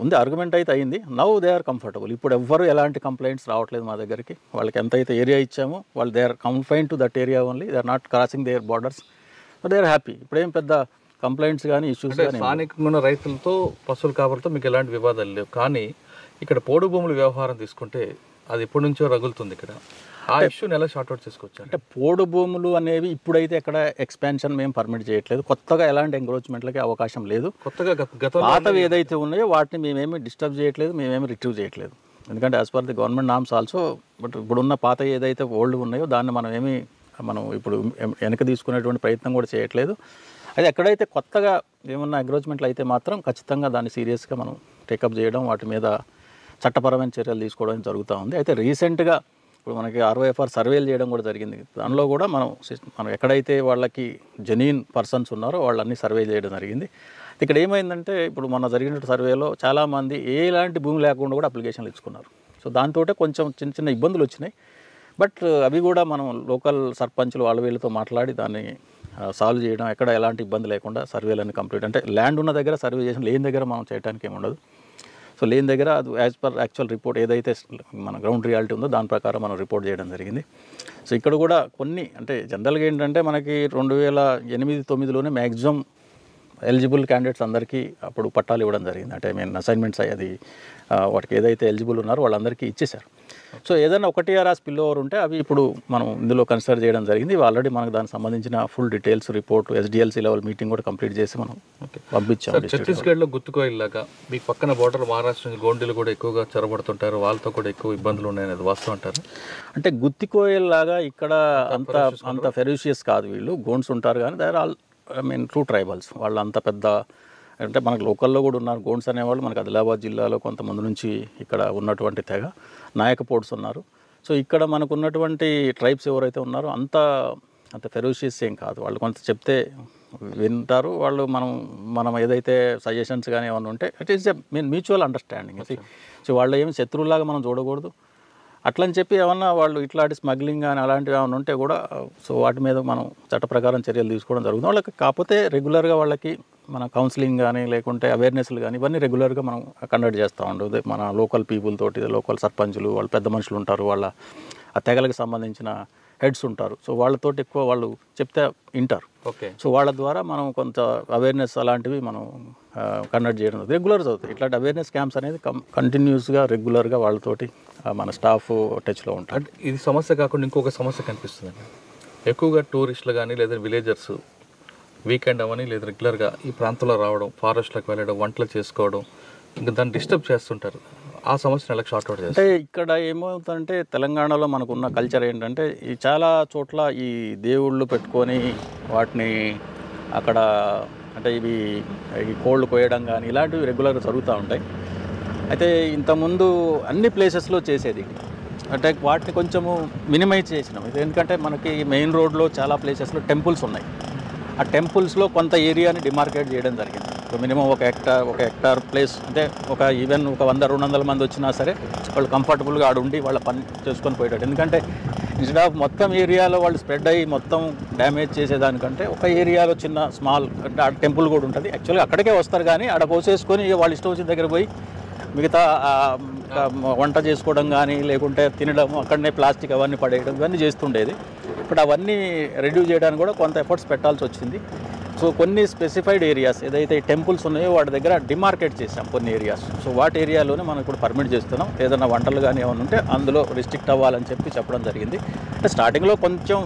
ఉంది, ఆర్గ్యుమెంట్ అయితే అయింది. Now they are comfortable. ఇప్పుడు ఎవ్వరు ఎలాంటి కంప్లైంట్స్ రావట్లేదు మా దగ్గరికి. వాళ్ళకి ఎంతైతే ఏరియా ఇచ్చామో వాళ్ళు they are confined to that area only, they are not crossing their borders, they are happy. ఇప్పుడేం పెద్ద కంప్లైంట్స్ కానీ ఇష్యూస్ కానీ స్థానికంగా ఉన్న రైతులతో పశువుల కాపరితో మీకు ఎలాంటి వివాదాలు లేవు. కానీ ఇక్కడ పోడు భూముల వ్యవహారం తీసుకుంటే అది ఎప్పటి నుంచో రగులుతుంది. ఇక్కడ ఆ ఇష్యూని ఎలా షార్ట్అవుట్ చేసుకోవచ్చు అంటే పోడు భూములు అనేవి ఇప్పుడైతే ఎక్కడ ఎక్స్పాన్షన్ మేము పర్మిట్ చేయట్లేదు. కొత్తగా ఎలాంటి ఎంక్రోచ్మెంట్లకి అవకాశం లేదు. కొత్తగా పాతవి ఏదైతే ఉన్నాయో వాటిని మేమేమి డిస్టర్బ్ చేయట్లేదు, మేమేమి రిట్రీవ్ చేయట్లేదు. ఎందుకంటే as per the government norms also. But ఇప్పుడున్న పాత ఏదైతే ఓల్డ్ ఉన్నాయో దాన్ని మనం ఇప్పుడు వెనక తీసుకునేటువంటి ప్రయత్నం కూడా చేయట్లేదు. అది ఎక్కడైతే కొత్తగా ఏమన్నా ఎంక్రోచ్మెంట్లు అయితే మాత్రం ఖచ్చితంగా దాన్ని సీరియస్గా మనం టేకప్ చేయడం, వాటి మీద చట్టపరమైన చర్యలు తీసుకోవడం జరుగుతూ ఉంది. అయితే రీసెంట్గా ఇప్పుడు మనకి ROFR సర్వేలు చేయడం కూడా జరిగింది. దానిలో కూడా మనం ఎక్కడైతే వాళ్ళకి జెన్యూన్ పర్సన్స్ ఉన్నారో వాళ్ళన్నీ సర్వే చేయడం జరిగింది. ఇక్కడ ఏమైందంటే ఇప్పుడు మొన్న జరిగిన సర్వేలో చాలామంది ఎలాంటి భూమి లేకుండా కూడా అప్లికేషన్లు ఇచ్చుకున్నారు. సో దాంతో కొంచెం చిన్న చిన్న ఇబ్బందులు వచ్చినాయి. బట్ అవి కూడా మనం లోకల్ సర్పంచ్లు వాళ్ళ వీళ్ళతో మాట్లాడి దాన్ని సాల్వ్ చేయడం, ఎక్కడ ఎలాంటి ఇబ్బంది లేకుండా సర్వేలన్నీ కంప్లీట్. అంటే ల్యాండ్ ఉన్న దగ్గర సర్వే చేసిన, లేని దగ్గర మనం చేయడానికి ఏమి ఉండదు. సో లేని దగ్గర అది యాజ్ పర్ యాక్చువల్ రిపోర్ట్ ఏదైతే మన గ్రౌండ్ రియాలిటీ ఉందో దాని ప్రకారం మనం రిపోర్ట్ చేయడం జరిగింది. సో ఇక్కడ కూడా కొన్ని అంటే జనరల్గా ఏంటంటే మనకి 2008-9లోనే మ్యాక్సిమం ఎలిజిబుల్ క్యాండిడేట్స్ అందరికీ అప్పుడు పట్టాలు ఇవ్వడం జరిగింది. అంటే అసైన్మెంట్స్ అది వాటికి ఏదైతే ఎలిజిబుల్ ఉన్నారో వాళ్ళందరికీ ఇచ్చేశారు. సో ఏదైనా ఒకటి ఆర్ స్పిల్ ఓవర్ ఉంటే అవి ఇప్పుడు మనం ఇందులో కన్సిడర్ చేయడం జరిగింది. ఆల్రెడీ మనకు దానికి సంబంధించిన full details report SDLC level meeting కూడా కంప్లీట్ చేసి మనం పంపించాం. ఛత్తీస్గఢ్లో గుత్తుకోయిల్లాగా మీకు పక్కన బోర్డర్ మహారాష్ట్ర నుంచి గోండీలు కూడా ఎక్కువగా చొరబడుతుంటారు, వాళ్ళతో కూడా ఎక్కువ ఇబ్బందులు ఉన్నాయనేది వాస్తవం అంటారు. అంటే గుత్తికోయల్లాగా ఇక్కడ అంత ఫెరోషియస్ కాదు. వీళ్ళు గోండ్స్ ఉంటారు కానీ they are all true tribals. వాళ్ళు అంత పెద్ద అంటే మనకు లోకల్లో కూడా ఉన్నారు గోండ్స్ అనేవాళ్ళు. మనకు ఆదిలాబాద్ జిల్లాలో కొంతమంది నుంచి ఇక్కడ ఉన్నటువంటి తెగ నాయకపోడ్స్ ఉన్నారు. సో ఇక్కడ మనకు ఉన్నటువంటి ట్రైబ్స్ ఎవరైతే ఉన్నారో అంత ఫెరోషియస్ ఏం కాదు. వాళ్ళు కొంత చెప్తే వింటారు. వాళ్ళు మనం ఏదైతే సజెషన్స్ కానీ ఏమైనా ఉంటే it is mutual understanding. So వాళ్ళు ఏమి శత్రువులాగా మనం చూడకూడదు. అట్లని చెప్పి ఏమన్నా వాళ్ళు ఇట్లాంటి స్మగ్లింగ్ కానీ అలాంటివి ఏమైనా ఉంటే కూడా సో వాటి మీద మనం చట్ట ప్రకారం చర్యలు తీసుకోవడం జరుగుతుంది. వాళ్ళకి కాకపోతే రెగ్యులర్గా వాళ్ళకి మన కౌన్సిలింగ్ కానీ లేకుంటే అవేర్నెస్లు కానీ ఇవన్నీ రెగ్యులర్గా మనం కండక్ట్ చేస్తూ ఉండదు. మన లోకల్ పీపుల్ తోటి, లోకల్ సర్పంచులు, వాళ్ళు పెద్ద మనుషులు ఉంటారు, వాళ్ళ ఆ తెగలకు సంబంధించిన హెడ్స్ ఉంటారు. సో వాళ్ళతోటి ఎక్కువ వాళ్ళు చెప్తే వింటారు. ఓకే. సో వాళ్ళ ద్వారా మనం కొంత అవేర్నెస్ అలాంటివి మనం కండక్ట్ చేయడం రెగ్యులర్ అవుతుంది. ఇట్లాంటి అవేర్నెస్ క్యాంప్స్ అనేది కంటిన్యూస్గా రెగ్యులర్గా వాళ్ళతోటి మన స్టాఫ్ టచ్లో ఉంటారు. అంటే ఇది సమస్య కాకుండా ఇంకొక సమస్య కనిపిస్తుందండి. ఎక్కువగా టూరిస్టులు కానీ లేదా విలేజర్స్ వీకెండ్ అవని లేదా రెగ్యులర్గా ఈ ప్రాంతంలో రావడం, ఫారెస్ట్లోకి వెళ్ళడం, వంటలు చేసుకోవడం, ఇంకా దాన్ని డిస్టర్బ్ చేస్తుంటారు. ఆ సమస్యను ఎలా షార్ట్అవుట్ చేస్తారు? అంటే ఇక్కడ ఏమవుతుందంటే తెలంగాణలో మనకున్న కల్చర్ ఏంటంటే ఈ చాలా చోట్ల ఈ దేవుళ్ళు పెట్టుకొని వాటిని అక్కడ అంటే ఈ కోళ్ళు కోయడం కానీ ఇలాంటివి రెగ్యులర్గా జరుగుతూ ఉంటాయి. అయితే ఇంతకుముందు అన్ని ప్లేసెస్లో చేసేది అంటే వాటిని కొంచెము మినిమైజ్ చేసినాం. ఎందుకంటే మనకి మెయిన్ రోడ్లో చాలా ప్లేసెస్లో టెంపుల్స్ ఉన్నాయి. ఆ టెంపుల్స్లో కొంత ఏరియాని డిమార్కేట్ చేయడం జరిగింది. మినిమం ఒక హెక్టార్ ప్లేస్ అంటే ఈవెన్ ఒక 100-200 మంది వచ్చినా సరే వాళ్ళు కంఫర్టబుల్గా ఆడ ఉండి వాళ్ళ పని చేసుకొని పోయేటట్టు. ఎందుకంటే ఇన్స్టెడ్ ఆఫ్ మొత్తం ఏరియాలో వాళ్ళు స్ప్రెడ్ అయ్యి మొత్తం డ్యామేజ్ చేసేదానికంటే ఒక ఏరియాలో చిన్న స్మాల్ అంటే ఆ టెంపుల్ కూడా ఉంటుంది. యాక్చువల్గా అక్కడికే వస్తారు కానీ ఆడ పోసేసుకొని వాళ్ళ ఇష్టం వచ్చిన దగ్గర పోయి మిగతా వంట చేసుకోవడం కానీ లేకుంటే తినడం, అక్కడనే ప్లాస్టిక్ అవన్నీ పడేయడం ఇవన్నీ చేస్తుండేది. బట్ అవన్నీ రెడ్యూస్ చేయడానికి కూడా కొంత ఎఫర్ట్స్ పెట్టాల్సి వచ్చింది. సో కొన్ని స్పెసిఫైడ్ ఏరియాస్ ఏదైతే టెంపుల్స్ ఉన్నాయో వాటి దగ్గర డిమార్కేట్ చేసాం కొన్ని ఏరియాస్. సో వాటి ఏరియాలోనే మనం ఇప్పుడు పర్మిట్ చేస్తున్నాం. ఏదైనా వంటలు కానీ ఏమైనా ఉంటే అందులో రిస్ట్రిక్ట్ అవ్వాలని చెప్పడం జరిగింది. అంటే స్టార్టింగ్లో కొంచెం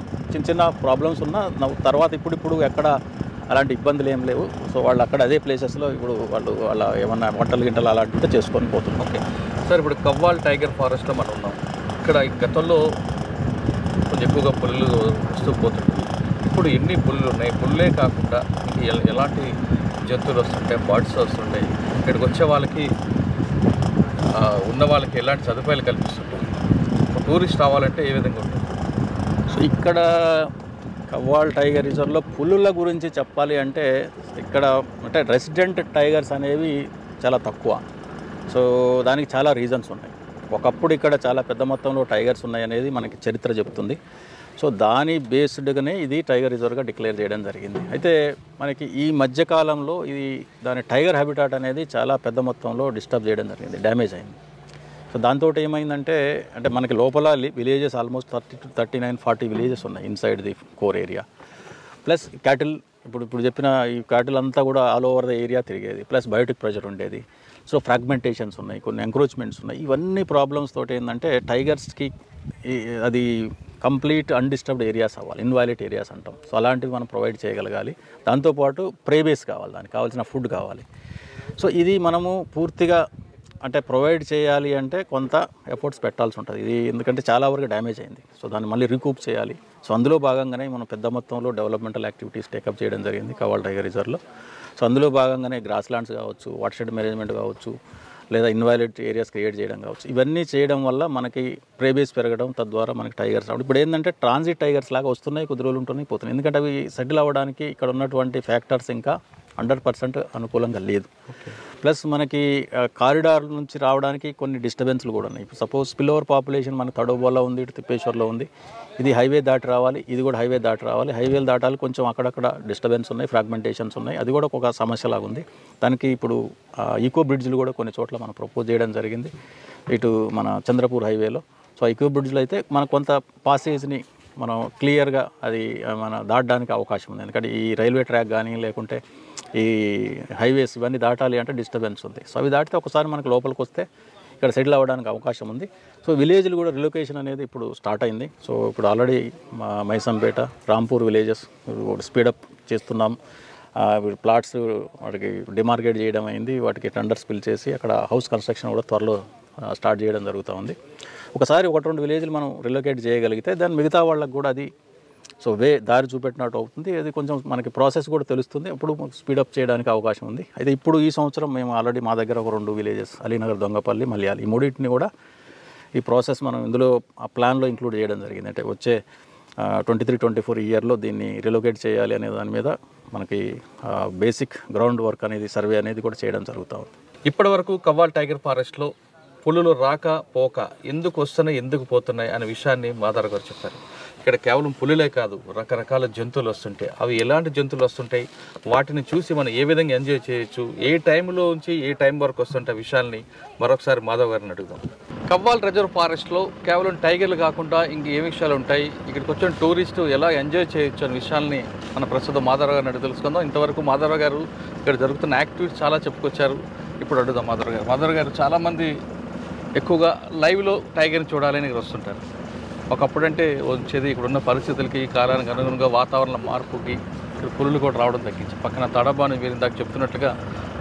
చిన్న ప్రాబ్లమ్స్ ఉన్నా తర్వాత ఇప్పుడు ఎక్కడ అలాంటి ఇబ్బందులు ఏం లేవు. సో వాళ్ళు అక్కడ అదే ప్లేసెస్లో ఇప్పుడు వాళ్ళ ఏమన్నా వంటలు అలాంటివి చేసుకొని పోతున్నాం. ఓకే సార్, ఇప్పుడు కవ్వాల్ టైగర్ ఫారెస్ట్లో మనం ఉన్నాం. ఇక్కడ గతంలో కొంచెం ఎక్కువగా పులులు వస్తూ పోతుంటాయి. ఇప్పుడు ఎన్ని పులులు ఉన్నాయి? పుల్లే కాకుండా ఎలాంటి జంతువులు వస్తుంటాయి, బర్డ్స్ వస్తుంటాయి. ఇక్కడికి వచ్చే వాళ్ళకి ఉన్న వాళ్ళకి ఎలాంటి సదుపాయాలు కల్పిస్తుంటాయి? టూరిస్ట్ రావాలంటే ఏ విధంగా ఉంటుంది? సో ఇక్కడ కవ్వాల్ టైగర్ రిజర్వ్లో పులుల గురించి చెప్పాలి అంటే ఇక్కడ అంటే రెసిడెంట్ టైగర్స్ అనేవి చాలా తక్కువ. సో దానికి చాలా రీజన్స్ ఉన్నాయి. ఒకప్పుడు ఇక్కడ చాలా పెద్ద మొత్తంలో టైగర్స్ ఉన్నాయనేది మనకి చరిత్ర చెబుతుంది. సో దాని బేస్డ్గానే ఇది టైగర్ రిజర్వ్గా డిక్లేర్ చేయడం జరిగింది. అయితే మనకి ఈ మధ్యకాలంలో ఇది దాని టైగర్ హ్యాబిటాట్ అనేది చాలా పెద్ద మొత్తంలో డిస్టర్బ్ చేయడం జరిగింది, డ్యామేజ్ అయింది. సో దాంతో ఏమైందంటే అంటే మనకి లోపల విలేజెస్ ఆల్మోస్ట్ 30 to 39-40 విలేజెస్ ఉన్నాయి inside the core area. Plus cattle ఇప్పుడు చెప్పిన ఈ క్యాటిల్ అంతా కూడా ఆల్ ఓవర్ ద ఏరియా తిరిగేది, ప్లస్ బయోటిక్ ప్రెజర్ ఉండేది. సో ఫ్రాగ్మెంటేషన్స్ ఉన్నాయి, కొన్ని ఎంక్రోచ్మెంట్స్ ఉన్నాయి. ఇవన్నీ ప్రాబ్లమ్స్ తోటి ఏంటంటే టైగర్స్కి అది కంప్లీట్ అన్డిస్టర్బ్డ్ ఏరియాస్ అవ్వాలి, ఇన్వాయిలేట్ ఏరియాస్ అంటాం. సో అలాంటివి మనం ప్రొవైడ్ చేయగలగాలి. దాంతోపాటు ప్రేబేస్ కావాలి, దానికి కావాల్సిన ఫుడ్ కావాలి. సో ఇది మనము పూర్తిగా అంటే ప్రొవైడ్ చేయాలి అంటే కొంత ఎఫర్ట్స్ పెట్టాల్సి ఉంటుంది. ఇది ఎందుకంటే చాలా వరకు డ్యామేజ్ అయింది. సో దాన్ని మళ్ళీ రీకూప్ చేయాలి. సో అందులో భాగంగానే మనం పెద్ద మొత్తంలో డెవలప్మెంటల్ యాక్టివిటీస్ టేకప్ చేయడం జరిగింది కవ్వాల్ టైగర్ రిజర్వ్లో. సో అందులో భాగంగానే గ్రాస్ ల్యాండ్స్ కావచ్చు, వాటర్ షెడ్ మేనేజ్మెంట్ కావచ్చు, లేదా ఇన్వాయిలేట్ ఏరియాస్ క్రియేట్ చేయడం కావచ్చు. ఇవన్నీ చేయడం వల్ల మనకి ప్రేబేస్ పెరగడం, తద్వారా మనకి టైగర్స్ రావడం. ఇప్పుడు ఏంటంటే ట్రాన్సిట్ టైగర్స్ లాగా వస్తున్నాయి, కొద్ది రోజులు ఉంటున్నాయి, పోతున్నాయి. ఎందుకంటే అవి సెటిల్ అవ్వడానికి ఇక్కడ ఉన్నటువంటి ఫ్యాక్టర్స్ ఇంకా 100% అనుకూలంగా లేదు. ప్లస్ మనకి కారిడార్ నుంచి రావడానికి కొన్ని డిస్టర్బెన్స్లు కూడా ఉన్నాయి. ఇప్పుడు సపోజ్ స్పిల్ ఓవర్ పాపులేషన్ మన తడోబాలో ఉంది, ఇటు తిప్పేశ్వర్లో ఉంది. ఇది హైవే దాటి రావాలి, ఇది కూడా హైవే దాటి రావాలి. హైవేలు దాటాలి, కొంచెం అక్కడక్కడ డిస్టర్బెన్స్ ఉన్నాయి, ఫ్రాగ్మెంటేషన్స్ ఉన్నాయి. అది కూడా ఒక సమస్యలాగా ఉంది. దానికి ఇప్పుడు ఈకో బ్రిడ్జ్లు కూడా కొన్ని చోట్ల మనం ప్రపోజ్ చేయడం జరిగింది ఇటు మన చంద్రపూర్ హైవేలో. సో ఈకో బ్రిడ్జ్లో అయితే మన కొంత పాసేజ్ని మనం క్లియర్గా అది మన దాటడానికి అవకాశం ఉంది. ఎందుకంటే ఈ రైల్వే ట్రాక్ కానీ లేకుంటే ఈ హైవేస్ ఇవన్నీ దాటాలి అంటే డిస్టర్బెన్స్ ఉంది. సో అవి దాటితే ఒకసారి మనకు లోపలికి వస్తే ఇక్కడ సెటిల్ అవ్వడానికి అవకాశం ఉంది. సో విలేజ్లు కూడా రిలొకేషన్ అనేది ఇప్పుడు స్టార్ట్ అయింది. సో ఇప్పుడు ఆల్రెడీ మైసంపేట, రాంపూర్ విలేజెస్ స్పీడప్ చేస్తున్నాం. ప్లాట్స్ వాటికి డిమార్కేట్ చేయడం అయింది, వాటికి టెండర్స్ పిల్ చేసి అక్కడ హౌస్ కన్స్ట్రక్షన్ కూడా త్వరలో స్టార్ట్ చేయడం జరుగుతూ ఉంది. ఒకసారి 1-2 విలేజ్లు మనం రిలొకేట్ చేయగలిగితే దాని మిగతా వాళ్ళకి కూడా అది సో దారి చూపెట్టినట్టు అవుతుంది. అది కొంచెం మనకి ప్రాసెస్ కూడా తెలుస్తుంది, అప్పుడు స్పీడప్ చేయడానికి అవకాశం ఉంది. అయితే ఇప్పుడు ఈ సంవత్సరం మేము ఆల్రెడీ మా దగ్గర ఒక 2 విలేజెస్ అలీనగర్, దొంగపల్లి, మల్యాలి, ఈ మూడింటిని కూడా ఈ ప్రాసెస్ మనం ఇందులో ఆ ప్లాన్లో ఇంక్లూడ్ చేయడం జరిగింది. అంటే వచ్చే 23-24 ఇయర్లో దీన్ని రిలొకేట్ చేయాలి అనే దాని మీద మనకి బేసిక్ గ్రౌండ్ వర్క్ అనేది సర్వే అనేది కూడా చేయడం జరుగుతూ ఉంది. ఇప్పటి వరకు కవ్వాల్ టైగర్ ఫారెస్ట్లో పులులు రాక పోక ఎందుకు వస్తున్నాయి, ఎందుకు పోతున్నాయి అనే విషయాన్ని మాదార్ గారు చెప్పారు. ఇక్కడ కేవలం పులులే కాదు, రకరకాల జంతువులు వస్తుంటాయి. అవి ఎలాంటి జంతువులు వస్తుంటాయి, వాటిని చూసి మనం ఏ విధంగా ఎంజాయ్ చేయొచ్చు, ఏ టైంలో నుంచి ఏ టైం వరకు వస్తుంటే విషయాల్ని మరొకసారి మాధవ్ గారిని అడుగుదాం. కవ్వాల్ రిజర్వ్ ఫారెస్ట్లో కేవలం టైగర్లు కాకుండా ఇంక ఏ విషయాలు ఉంటాయి, ఇక్కడికి వచ్చిన టూరిస్టు ఎలా ఎంజాయ్ చేయొచ్చు అనే విషయాల్ని మన ప్రస్తుతం మాధవ్ గారిని అడిగి తెలుసుకుందాం. ఇంతవరకు మాధవ్ గారు ఇక్కడ జరుగుతున్న యాక్టివిటీస్ చాలా చెప్పుకొచ్చారు. ఇప్పుడు అడుగుదాం మాధవ్ గారు. మాధవ్ గారు, చాలామంది ఎక్కువగా లైవ్లో టైగర్ని చూడాలని ఇక్కడ వస్తుంటారు. ఒకప్పుడంటే వచ్చేది, ఇక్కడున్న పరిస్థితులకి, కాలానికి అనుగుణంగా వాతావరణ మార్పుకి ఇక్కడ పులులు కూడా రావడం తగ్గించి పక్కన తడబాను మీరు ఇందాక చెప్తున్నట్టుగా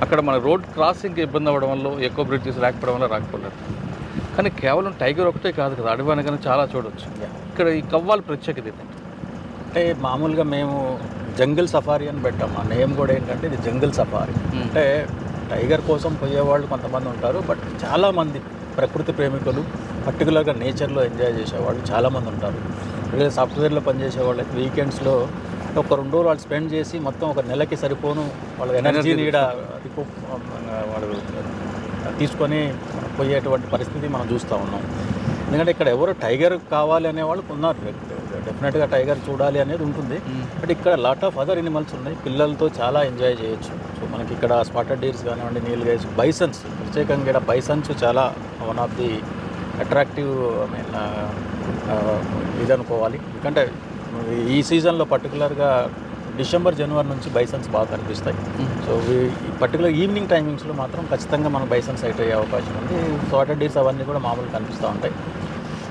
అక్కడ మన రోడ్ క్రాసింగ్కి ఇబ్బంది అవ్వడం వల్ల, ఎక్కువ బ్రిడ్జెస్ లేకపోవడం వల్ల రాకపోలేదు. కానీ కేవలం టైగర్ ఒకటే కాదు కదా, అడవాని కానీ చాలా చూడవచ్చు. ఇక్కడ ఈ కవ్వాల్ ప్రత్యేకత ఏంటంటే అంటే మామూలుగా మేము జంగిల్ సఫారీ అని పెట్టాం. మా నేమ్ కూడా ఏంటంటే ఇది జంగిల్ సఫారీ. అంటే టైగర్ కోసం పోయేవాళ్ళు కొంతమంది ఉంటారు, బట్ చాలామంది ప్రకృతి ప్రేమికులు, పర్టికులర్గా నేచర్లో ఎంజాయ్ చేసేవాళ్ళు చాలామంది ఉంటారు. లేదా సాఫ్ట్వేర్లో పనిచేసే వాళ్ళకి వీకెండ్స్లో ఒక 2 రోజులు వాళ్ళు స్పెండ్ చేసి మొత్తం ఒక నెలకి సరిపోను వాళ్ళ ఎనర్జీని కూడా వాళ్ళు తీసుకొని పోయేటువంటి పరిస్థితి మనం చూస్తూ ఉన్నాం. ఎందుకంటే ఇక్కడ ఎవరు టైగర్ కావాలి అనేవాళ్ళు ఉన్నారు, డెఫినెట్గా టైగర్ చూడాలి అనేది ఉంటుంది. బట్ ఇక్కడ లాట్ ఆఫ్ అదర్ ఎనిమల్స్ ఉన్నాయి, పిల్లలతో చాలా ఎంజాయ్ చేయొచ్చు. సో మనకి ఇక్కడ స్పాటెడ్ డీర్స్ కానివ్వండి, నీల్ గైస్, బైసన్స్, ప్రత్యేకంగా ఇక్కడ బైసన్స్ చాలా వన్ ఆఫ్ ది అట్రాక్టివ్ ఇది అనుకోవాలి. ఎందుకంటే ఈ సీజన్లో పర్టికులర్గా డిసెంబర్, జనవరి నుంచి బైసన్స్ బాగా కనిపిస్తాయి. సో ఈ పర్టికులర్ ఈవినింగ్ టైమింగ్స్లో మాత్రం ఖచ్చితంగా మనకు బైసన్స్ సైట్ అయ్యే అవకాశం ఉంది. స్పాటెడ్ డీర్స్ అవన్నీ కూడా మామూలు కనిపిస్తూ ఉంటాయి.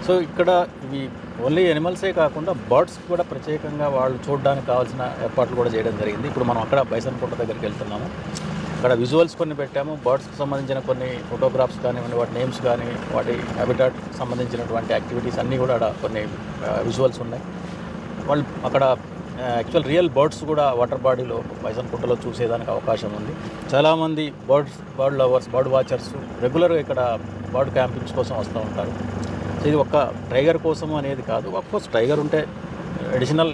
సో ఇక్కడ ఇవి ఓన్లీ ఎనిమల్సే కాకుండా బర్డ్స్ కూడా ప్రత్యేకంగా వాళ్ళు చూడడానికి కావాల్సిన ఏర్పాట్లు కూడా చేయడం జరిగింది. ఇప్పుడు మనం అక్కడ బైసన్ కోట దగ్గరికి వెళ్తున్నాము. అక్కడ విజువల్స్ కొన్ని పెట్టాము, బర్డ్స్కి సంబంధించిన కొన్ని ఫోటోగ్రాఫ్స్ కానివ్వండి, వాటి నేమ్స్ కానీ, వాటి హ్యాబిటాట్ సంబంధించినటువంటి యాక్టివిటీస్ అన్నీ కూడా అక్కడ కొన్ని విజువల్స్ ఉన్నాయి. వాళ్ళు అక్కడ యాక్చువల్ రియల్ బర్డ్స్ కూడా వాటర్ బాడీలో బైసన్ కోటలో చూసేదానికి అవకాశం ఉంది. చాలామంది బర్డ్ లవర్స్, బర్డ్ వాచర్స్ రెగ్యులర్గా ఇక్కడ బర్డ్ క్యాంపింగ్స్ కోసం వస్తూ ఉంటారు. సో ఇది ఒక్క టైగర్ కోసం అనేది కాదు, అఫ్కోర్స్ టైగర్ ఉంటే అడిషనల్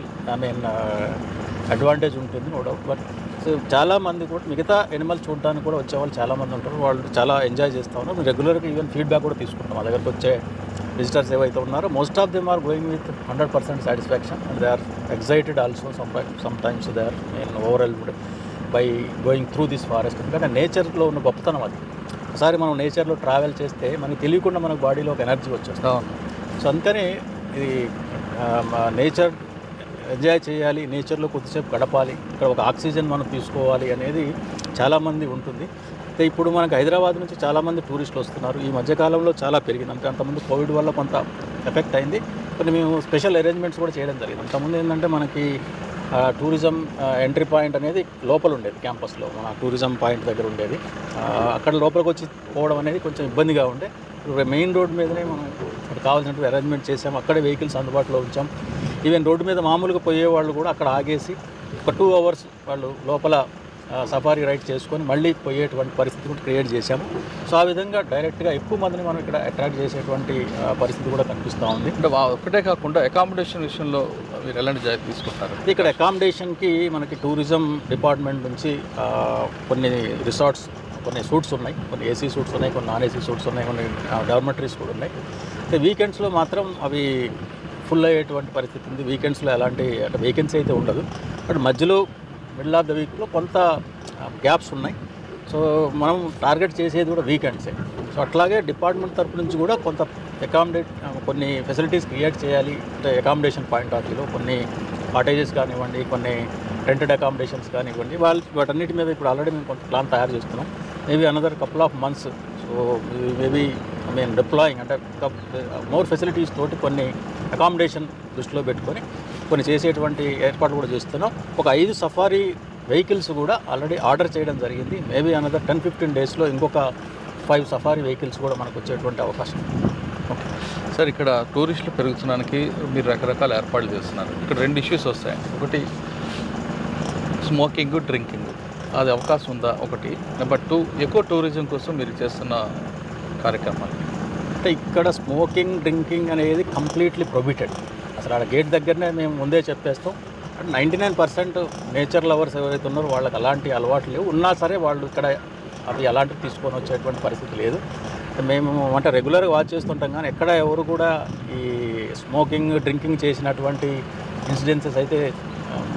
అడ్వాంటేజ్ ఉంటుంది, నో డౌట్. బట్ సో చాలామంది కూడా మిగతా ఎనిమల్స్ చూడడానికి కూడా వచ్చేవాళ్ళు చాలామంది ఉంటారు. వాళ్ళు చాలా ఎంజాయ్ చేస్తూ ఉన్నారు. రెగ్యులర్గా ఈవెన్ ఫీడ్బ్యాక్ కూడా తీసుకుంటాం. మా దగ్గరకు వచ్చే విజిటర్స్ ఏవైతే ఉన్నారో most of them are going with 100% satisfaction and they are excited also. Sometimes they are overawed by going through this forest. ఎందుకంటే నేచర్లో ఉన్న గొప్పతనం అది. ఒకసారి మనం నేచర్లో ట్రావెల్ చేస్తే మనకి తెలియకుండా మనకు బాడీలో ఒక ఎనర్జీ వచ్చేస్తాం. సో అందుకని ఇది నేచర్ ఎంజాయ్ చేయాలి, నేచర్లో కొద్దిసేపు గడపాలి, ఇక్కడ ఒక ఆక్సిజన్ మనం తీసుకోవాలి అనేది చాలామంది ఉంటుంది. అయితే ఇప్పుడు మనకు హైదరాబాద్ నుంచి చాలామంది టూరిస్టులు వస్తున్నారు. ఈ మధ్యకాలంలో చాలా పెరిగింది. అంటే అంతకుముందు కోవిడ్ వల్ల కొంత ఎఫెక్ట్ అయింది. కొన్ని మేము స్పెషల్ అరేంజ్మెంట్స్ కూడా చేయడం జరిగింది. అంతకుముందు ఏంటంటే మనకి టూరిజం ఎంట్రీ పాయింట్ అనేది లోపల ఉండేది, క్యాంపస్లో మన టూరిజం పాయింట్ దగ్గర ఉండేది. అక్కడ లోపలికి వచ్చి పోవడం అనేది కొంచెం ఇబ్బందిగా ఉండే. ఇప్పుడు మెయిన్ రోడ్ మీదనే మనం అక్కడ కావాల్సినటువంటి అరేంజ్మెంట్ చేసాం. అక్కడే వెహికల్స్ అందుబాటులో ఉంచాం. ఈవెన్ రోడ్డు మీద మామూలుగా పోయే వాళ్ళు కూడా అక్కడ ఆగేసి ఒక 2 hours వాళ్ళు లోపల సఫారీ రైడ్ చేసుకొని మళ్ళీ పోయేటువంటి పరిస్థితి కూడా క్రియేట్ చేశాము. సో ఆ విధంగా డైరెక్ట్గా ఎక్కువ మందిని మనం ఇక్కడ అట్రాక్ట్ చేసేటువంటి పరిస్థితి కూడా కనిపిస్తూ ఉంది. అంటే ఒకటే కాకుండా అకామిడేషన్ విషయంలో మీరు ఎలాంటి జాగ్రత్త తీసుకుంటారు? ఇక్కడ అకామిడేషన్కి మనకి టూరిజం డిపార్ట్మెంట్ నుంచి కొన్ని రిసార్ట్స్, కొన్ని సూట్స్ ఉన్నాయి, కొన్ని ఏసీ సూట్స్ ఉన్నాయి, కొన్ని నాన్ ఏసీ సూట్స్ ఉన్నాయి, కొన్ని డార్మెటరీస్ కూడా ఉన్నాయి. అయితే వీకెండ్స్లో మాత్రం అవి ఫుల్ అయ్యేటువంటి పరిస్థితి ఉంది. వీకెండ్స్లో ఎలాంటి అంటే వేకెన్సీ అయితే ఉండదు. బట్ మధ్యలో మిడిల్ ఆఫ్ ద వీక్లో కొంత గ్యాప్స్ ఉన్నాయి. సో మనం టార్గెట్ చేసేది కూడా వీకెండ్సే. సో అట్లాగే డిపార్ట్మెంట్ తరపు నుంచి కూడా కొంత కొన్ని ఫెసిలిటీస్ క్రియేట్ చేయాలి. అంటే అకామిడేషన్ పాయింట్ ఆఫ్ వ్యూలో కొన్ని కాటేజెస్ కానివ్వండి, కొన్ని రెంటెడ్ అకామిడేషన్స్ కానివ్వండి, వాటన్నిటి మీద ఇప్పుడు ఆల్రెడీ మేము కొంత ప్లాన్ తయారు చేస్తున్నాం. Maybe another couple of months. So maybe deploying అంటే మోర్ ఫెసిలిటీస్ తోటి కొన్ని అకామిడేషన్ దృష్టిలో పెట్టుకొని కొన్ని చేసేటువంటి ఏర్పాటు కూడా చేస్తున్నాం. ఒక 5 సఫారీ వెహికల్స్ కూడా ఆల్రెడీ ఆర్డర్ చేయడం జరిగింది. మేబీ అనదర్ 10-15 డేస్లో ఇంకొక 5 సఫారీ వెహికల్స్ కూడా మనకు వచ్చేటువంటి అవకాశం. ఓకే సార్, ఇక్కడ టూరిస్టులు పెరుగుతున్నానికి మీరు రకరకాల ఏర్పాట్లు చేస్తున్నారు. ఇక్కడ 2 ఇష్యూస్ వస్తాయి. ఒకటి స్మోకింగ్, డ్రింకింగ్. అది అవకాశం ఉందా? ఒకటి. నెంబర్ 2, ఎక్కువ టూరిజం కోసం మీరు చేస్తున్న కార్యక్రమాలు. అంటే ఇక్కడ స్మోకింగ్, డ్రింకింగ్ అనేది కంప్లీట్లీ ప్రొహిబిటెడ్. అసలు ఆడ గేట్ దగ్గరనే మేము ముందే చెప్పేస్తాం. 99% నేచర్ లవర్స్ ఎవరైతే ఉన్నారో వాళ్ళకి అలాంటి అలవాట్లు లేవు. ఉన్నా సరే వాళ్ళు ఇక్కడ అవి అలాంటివి తీసుకొని వచ్చేటువంటి పరిస్థితి లేదు. మేము అంటే రెగ్యులర్గా వాచ్ చేస్తుంటాం, కానీ ఎక్కడ ఎవరు కూడా ఈ స్మోకింగ్, డ్రింకింగ్ చేసినటువంటి ఇన్సిడెన్సెస్ అయితే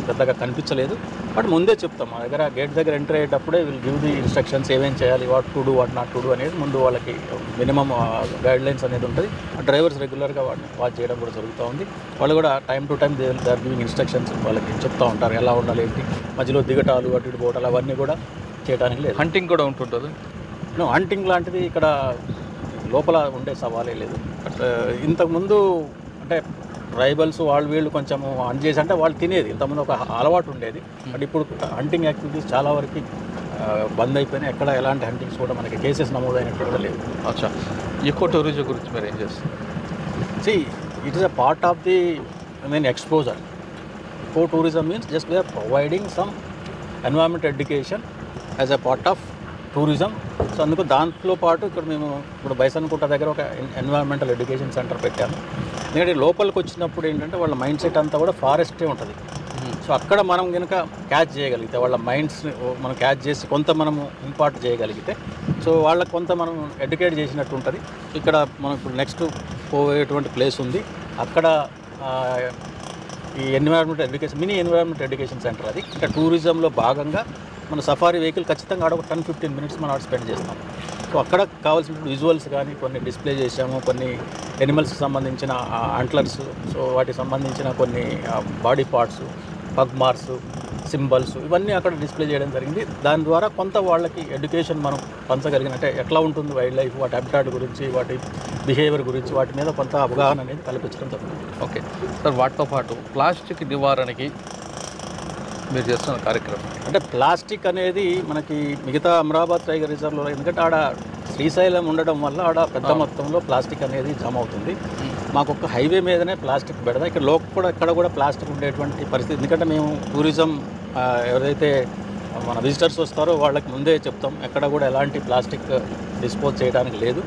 పెద్దగా కనిపించలేదు. బట్ ముందే చెప్తాం, మా దగ్గర గేట్ దగ్గర ఎంటర్ అయ్యేటప్పుడే విల్ గివ్ ది ఇన్స్ట్రక్షన్స్, ఏమేం చేయాలి, what to do, what not to do అనేది ముందు వాళ్ళకి మినిమం గైడ్ లైన్స్ అనేది ఉంటుంది. డ్రైవర్స్ రెగ్యులర్గా వాటిని వాచ్ చేయడం కూడా జరుగుతూ ఉంది. వాళ్ళు కూడా time to time they are giving instructions వాళ్ళకి చెప్తూ ఉంటారు, ఎలా ఉండాలి ఏంటి. మధ్యలో దిగటాలు, అటు ఇటు పోవటాలు అవన్నీ కూడా చేయడానికి లేదు. హంటింగ్ కూడా ఉంటుంటుంది. హంటింగ్ లాంటిది ఇక్కడ లోపల ఉండే సవాలే లేదు. బట్ ఇంతకుముందు అంటే ట్రైబల్స్ వీళ్ళు కొంచెం హంట్ చేసి అంటే వాళ్ళు తినేది, ఇంతకుముందు ఒక అలవాటు ఉండేది. బట్ ఇప్పుడు హంటింగ్ యాక్టివిటీస్ చాలా వరకు బంద్ అయిపోయినాయి. ఎక్కడ ఎలాంటి హంటింగ్స్ కూడా మనకి కేసెస్ నమోదైనట్టు కూడా లేవు. అచ్చా, ఎక్కువ టూరిజం గురించి మీరు ఏం చేస్తారు? It is a part of the exposure. Eco tourism means just we're providing some environment education as a part of tourism. So అందుకు దాంట్లో పాటు ఇక్కడ మేము ఇప్పుడు బైసన్కుంట దగ్గర ఒక ఎన్వైరన్మెంటల్ ఎడ్యుకేషన్ సెంటర్ పెట్టాము. ఎందుకంటే లోపలికి వచ్చినప్పుడు ఏంటంటే వాళ్ళ మైండ్ సెట్ అంతా కూడా ఫారెస్టే ఉంటుంది. సో అక్కడ మనం కనుక క్యాచ్ చేయగలిగితే, వాళ్ళ మైండ్స్ని మనం క్యాచ్ చేసి కొంత మనము ఇంపార్ట్ చేయగలిగితే, సో వాళ్ళకి కొంత మనం ఎడ్యుకేట్ చేసినట్టు ఉంటుంది. ఇక్కడ మనం ఇప్పుడు నెక్స్ట్ పోయేటువంటి ప్లేస్ ఉంది, అక్కడ ఈ environment education, mini environment education centre అది. ఇక్కడ టూరిజంలో భాగంగా మన సఫారీ వెహికల్ ఖచ్చితంగా ఆడ ఒక 10-15 minutes మనం ఆడ స్పెండ్ చేస్తాం. సో అక్కడ కావాల్సిన విజువల్స్ కానీ కొన్ని డిస్ప్లే చేసాము, కొన్ని ఎనిమల్స్కి సంబంధించిన అంట్లర్స్, సో వాటికి సంబంధించిన కొన్ని body parts, pug marks, symbols, ఇవన్నీ అక్కడ డిస్ప్లే చేయడం జరిగింది. దాని ద్వారా కొంత వాళ్ళకి ఎడ్యుకేషన్ మనం పంచగలిగినట్టే, ఎట్లా ఉంటుంది వైల్డ్ లైఫ్, వాటి హ్యాబిటాట్ గురించి, వాటి బిహేవియర్ గురించి, వాటి మీద కొంత అవగాహన అనేది కల్పించడం జరుగుతుంది. ఓకే సార్, వాటితో పాటు ప్లాస్టిక్ నివారణకి మీరు చేస్తున్న కార్యక్రమం అంటే ప్లాస్టిక్ అనేది మనకి మిగతా అమరాబాద్ టైగర్ రిజర్వ్లో, ఎందుకంటే ఆడ శ్రీశైలం ఉండడం వల్ల ఆడ పెద్ద మొత్తంలో ప్లాస్టిక్ అనేది జమ అవుతుంది. మాకు ఒక హైవే మీదనే ప్లాస్టిక్ పెడదా, ఇక్కడ కూడా ప్లాస్టిక్ ఉండేటువంటి పరిస్థితి. ఎందుకంటే మేము టూరిజం ఎవరైతే మన విజిటర్స్ వస్తారో వాళ్ళకి ముందే చెప్తాం, ఎక్కడ కూడా ఎలాంటి ప్లాస్టిక్ డిస్పోజ్ చేయడానికి లేదు.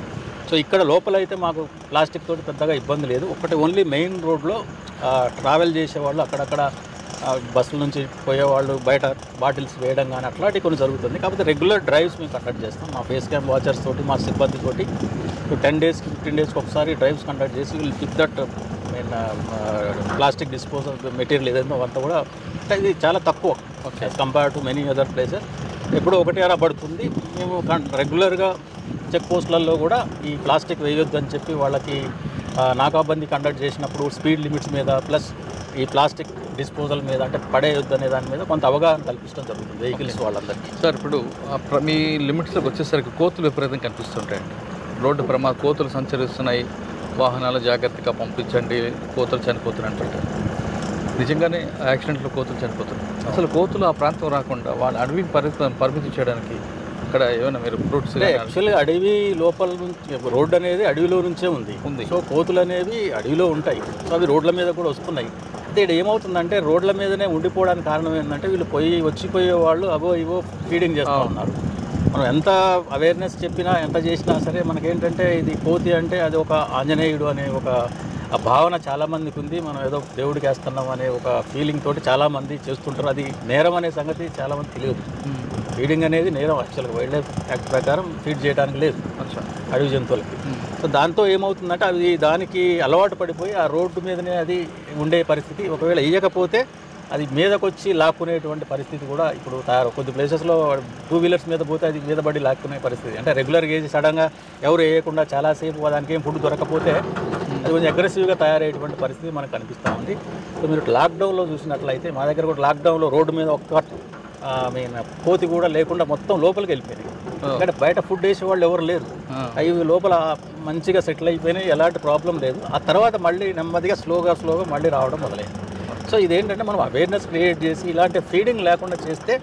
సో ఇక్కడ లోపలైతే మాకు ప్లాస్టిక్ తోటి పెద్దగా ఇబ్బంది లేదు. ఒకటి ఓన్లీ మెయిన్ రోడ్లో ట్రావెల్ చేసేవాళ్ళు అక్కడక్కడ బస్సుల నుంచి పోయేవాళ్ళు బయట బాటిల్స్ వేయడం కానీ అట్లాంటివి కొన్ని జరుగుతుంది. కాకపోతే రెగ్యులర్ డ్రైవ్స్ మేము కండక్ట్ చేస్తాం మా ఫేస్ క్యామ్ వాచర్స్ తోటి మా సిబ్బంది తోటి 10 డేస్కి 15 డేస్కి ఒకసారి డ్రైవ్స్ కండక్ట్ చేసి will pick that plastic disposal material ఏదైనా అంతా కూడా ఇది చాలా తక్కువ compare to many other places. ఎప్పుడో ఒకటి అలా పడుతుంది. మేము రెగ్యులర్గా చెక్ పోస్టులలో కూడా ఈ ప్లాస్టిక్ వేయొద్దు అని చెప్పి వాళ్ళకి నాకాబందీ కండక్ట్ చేసినప్పుడు స్పీడ్ లిమిట్స్ మీద ప్లస్ ఈ ప్లాస్టిక్ డిస్పోజల్ మీద అంటే పడేయొద్దు అనే దాని మీద కొంత అవగాహన కల్పించడం జరుగుతుంది వెహికల్స్ వాళ్ళందరికీ. సార్ ఇప్పుడు మీ లిమిట్స్లోకి వచ్చేసరికి కోతులు విపరీతం కనిపిస్తుంటాయండి. రోడ్డు కోతులు సంచరిస్తున్నాయి, వాహనాలు జాగ్రత్తగా పంపించండి, కోతులు చనిపోతున్నాయి అంటుంటారు. నిజంగానే యాక్సిడెంట్లో కోతులు చనిపోతున్నాయి. అసలు కోతులు ఆ ప్రాంతం రాకుండా వాళ్ళ అడవిని పరిమితి చేయడానికి ఇక్కడ ఏమైనా మీరు ఫ్రూట్స్ యాక్చువల్గా అడవి లోపల నుంచి రోడ్డు అనేది అడవిలో నుంచే ఉంది. సో కోతులు అనేవి అడవిలో ఉంటాయి. సో అవి రోడ్ల మీద కూడా వస్తున్నాయి. అయితే ఇక్కడ ఏమవుతుందంటే రోడ్ల మీదనే ఉండిపోవడానికి కారణం ఏంటంటే వీళ్ళు వచ్చిపోయే వాళ్ళు ఇవో ఫీడింగ్ చేస్తూ ఉన్నారు. మనం ఎంత అవేర్నెస్ చెప్పినా ఎంత చేసినా సరే మనకేంటంటే ఇది కోతి అంటే అది ఒక ఆంజనేయుడు అనే ఒక భావన చాలామందికి ఉంది. మనం ఏదో దేవుడికి వేస్తున్నాం అనే ఒక ఫీలింగ్ తోటి చాలామంది చేస్తుంటారు. అది నేరం అనే సంగతి చాలామంది తెలియదు. ఫీడింగ్ అనేది నేరం. యాక్చువల్గా వైల్డ్ లైఫ్ యాక్ట్ ప్రకారం ఫీడ్ చేయడానికి లేదు అడవి జంతువులకి. సో దాంతో ఏమవుతుందంటే అవి దానికి అలవాటు పడిపోయి ఆ రోడ్డు మీదనే అది ఉండే పరిస్థితి. ఒకవేళ వేయకపోతే అది మీదకి వచ్చి లాక్కునేటువంటి పరిస్థితి కూడా ఇప్పుడు కొద్ది ప్లేసెస్లో 2 వీలర్స్ మీద పోతే అది మీద పడి లాక్కునే పరిస్థితి. అంటే రెగ్యులర్గా వేసి సడన్గా ఎవరు వేయకుండా చాలాసేపు దానికి ఏం ఫుడ్ దొరకపోతే అది కొంచెం అగ్రెసివ్గా తయారయ్యేటువంటి పరిస్థితి మనకు కనిపిస్తూ ఉంది. సో మీరు లాక్డౌన్లో చూసినట్లయితే మా దగ్గర కూడా లాక్డౌన్లో రోడ్డు మీద కోతి కూడా లేకుండా మొత్తం లోపలికి వెళ్ళిపోయినాయి. ఎందుకంటే బయట ఫుడ్ వేసే వాళ్ళు ఎవరు లేరు. అవి లోపల మంచిగా సెటిల్ అయిపోయినాయి, ఎలాంటి ప్రాబ్లం లేదు. ఆ తర్వాత మళ్ళీ నెమ్మదిగా స్లోగా మళ్ళీ రావడం మొదలైంది. సో ఇదేంటంటే మనం అవేర్నెస్ క్రియేట్ చేసి ఇలాంటి ఫీడింగ్ లేకుండా చేస్తే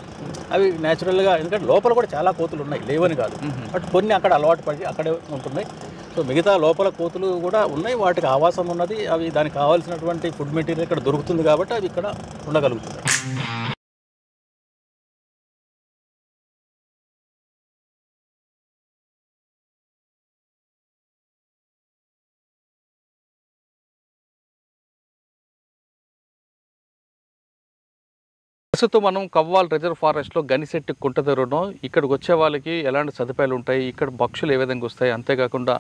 అవి న్యాచురల్గా, ఎందుకంటే లోపల కూడా చాలా కోతులు ఉన్నాయి, లేవని కాదు, బట్ కొన్ని అక్కడ అలవాటు పడి అక్కడే ఉంటున్నాయి. సో మిగతా లోపల కోతులు కూడా ఉన్నాయి, వాటికి ఆవాసం ఉన్నది, అవి దానికి కావాల్సినటువంటి ఫుడ్ మెటీరియల్ ఇక్కడ దొరుకుతుంది కాబట్టి అవి ఇక్కడ ఉండగలుగుతున్నాయి. ప్రస్తుతం మనం కవ్వాల్ రిజర్వ్ ఫారెస్ట్లో గనిశెట్టి కుంటదొర ఉన్నాం. ఇక్కడికి వచ్చే వాళ్ళకి ఎలాంటి సదుపాయాలు ఉంటాయి, ఇక్కడ పక్షులు ఏ విధంగా వస్తాయి, అంతేకాకుండా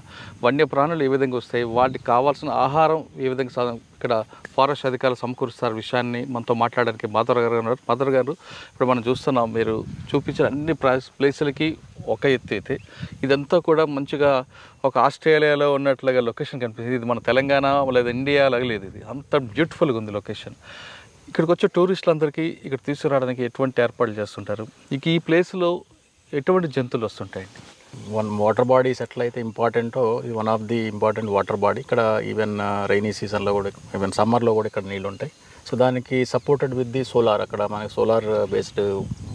వన్యప్రాణులు ఏ విధంగా వస్తాయి, వాటికి కావాల్సిన ఆహారం ఏ విధంగా ఇక్కడ ఫారెస్ట్ అధికారులు సమకూరుస్తారు విషయాన్ని మనతో మాట్లాడడానికి మాధవ్ గారు ఉన్నారు. మాధవ్ గారు, ఇప్పుడు మనం చూస్తున్నాం మీరు చూపించిన అన్ని ప్లేసులకి ఒక ఎత్తు అయితే ఇదంతా కూడా మంచిగా ఒక ఆస్ట్రేలియాలో ఉన్నట్లుగా లొకేషన్ కనిపిస్తుంది. ఇది మన తెలంగాణ లేదా ఇండియా లాగా లేదు, ఇది అంత బ్యూటిఫుల్గా ఉంది లొకేషన్. ఇక్కడికి వచ్చే టూరిస్టులందరికీ ఇక్కడ తీసుకురావడానికి ఎటువంటి ఏర్పాట్లు చేస్తుంటారు? ఇక ఈ ప్లేస్లో ఎటువంటి జంతువులు వస్తుంటాయండి? వాటర్ బాడీస్ ఎట్లయితే ఇంపార్టెంటో ఇది one of the important water body. ఇక్కడ ఈవెన్ రైనీ సీజన్లో కూడా, ఈవెన్ సమ్మర్లో కూడా ఇక్కడ నీళ్ళు ఉంటాయి. సో దానికి సపోర్టెడ్ విత్ ది సోలార్, అక్కడ మనకి సోలార్ బేస్డ్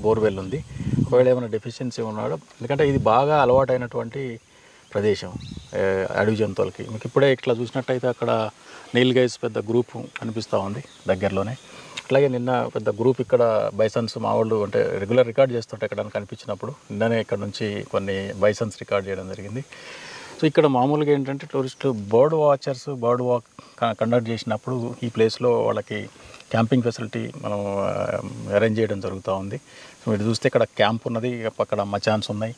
బోర్వెల్ ఉంది. ఒకవేళ ఏమైనా డెఫిషియన్సీ ఉన్నాడో, ఎందుకంటే ఇది బాగా అలవాటైనటువంటి ప్రదేశం అడవి జంతువులకి. మీకు ఇప్పుడే ఇట్లా చూసినట్టయితే అక్కడ నీల్ గైస్ పెద్ద గ్రూప్ కనిపిస్తూ ఉంది దగ్గరలోనే. అట్లాగే నిన్న పెద్ద గ్రూప్ ఇక్కడ బైసన్స్ మా వాళ్ళు అంటే రెగ్యులర్ రికార్డ్ చేస్తుంటే ఎక్కడ కనిపించినప్పుడు నిన్ననే ఇక్కడ నుంచి కొన్ని బైసన్స్ రికార్డ్ చేయడం జరిగింది. సో ఇక్కడ మామూలుగా ఏంటంటే టూరిస్టులు bird watchers bird walk conduct చేసినప్పుడు ఈ ప్లేస్లో వాళ్ళకి క్యాంపింగ్ ఫెసిలిటీ మనం అరేంజ్ చేయడం జరుగుతూ ఉంది. సో మీరు చూస్తే ఇక్కడ క్యాంప్ ఉన్నది, అక్కడ మచాన్స్ ఉన్నాయి.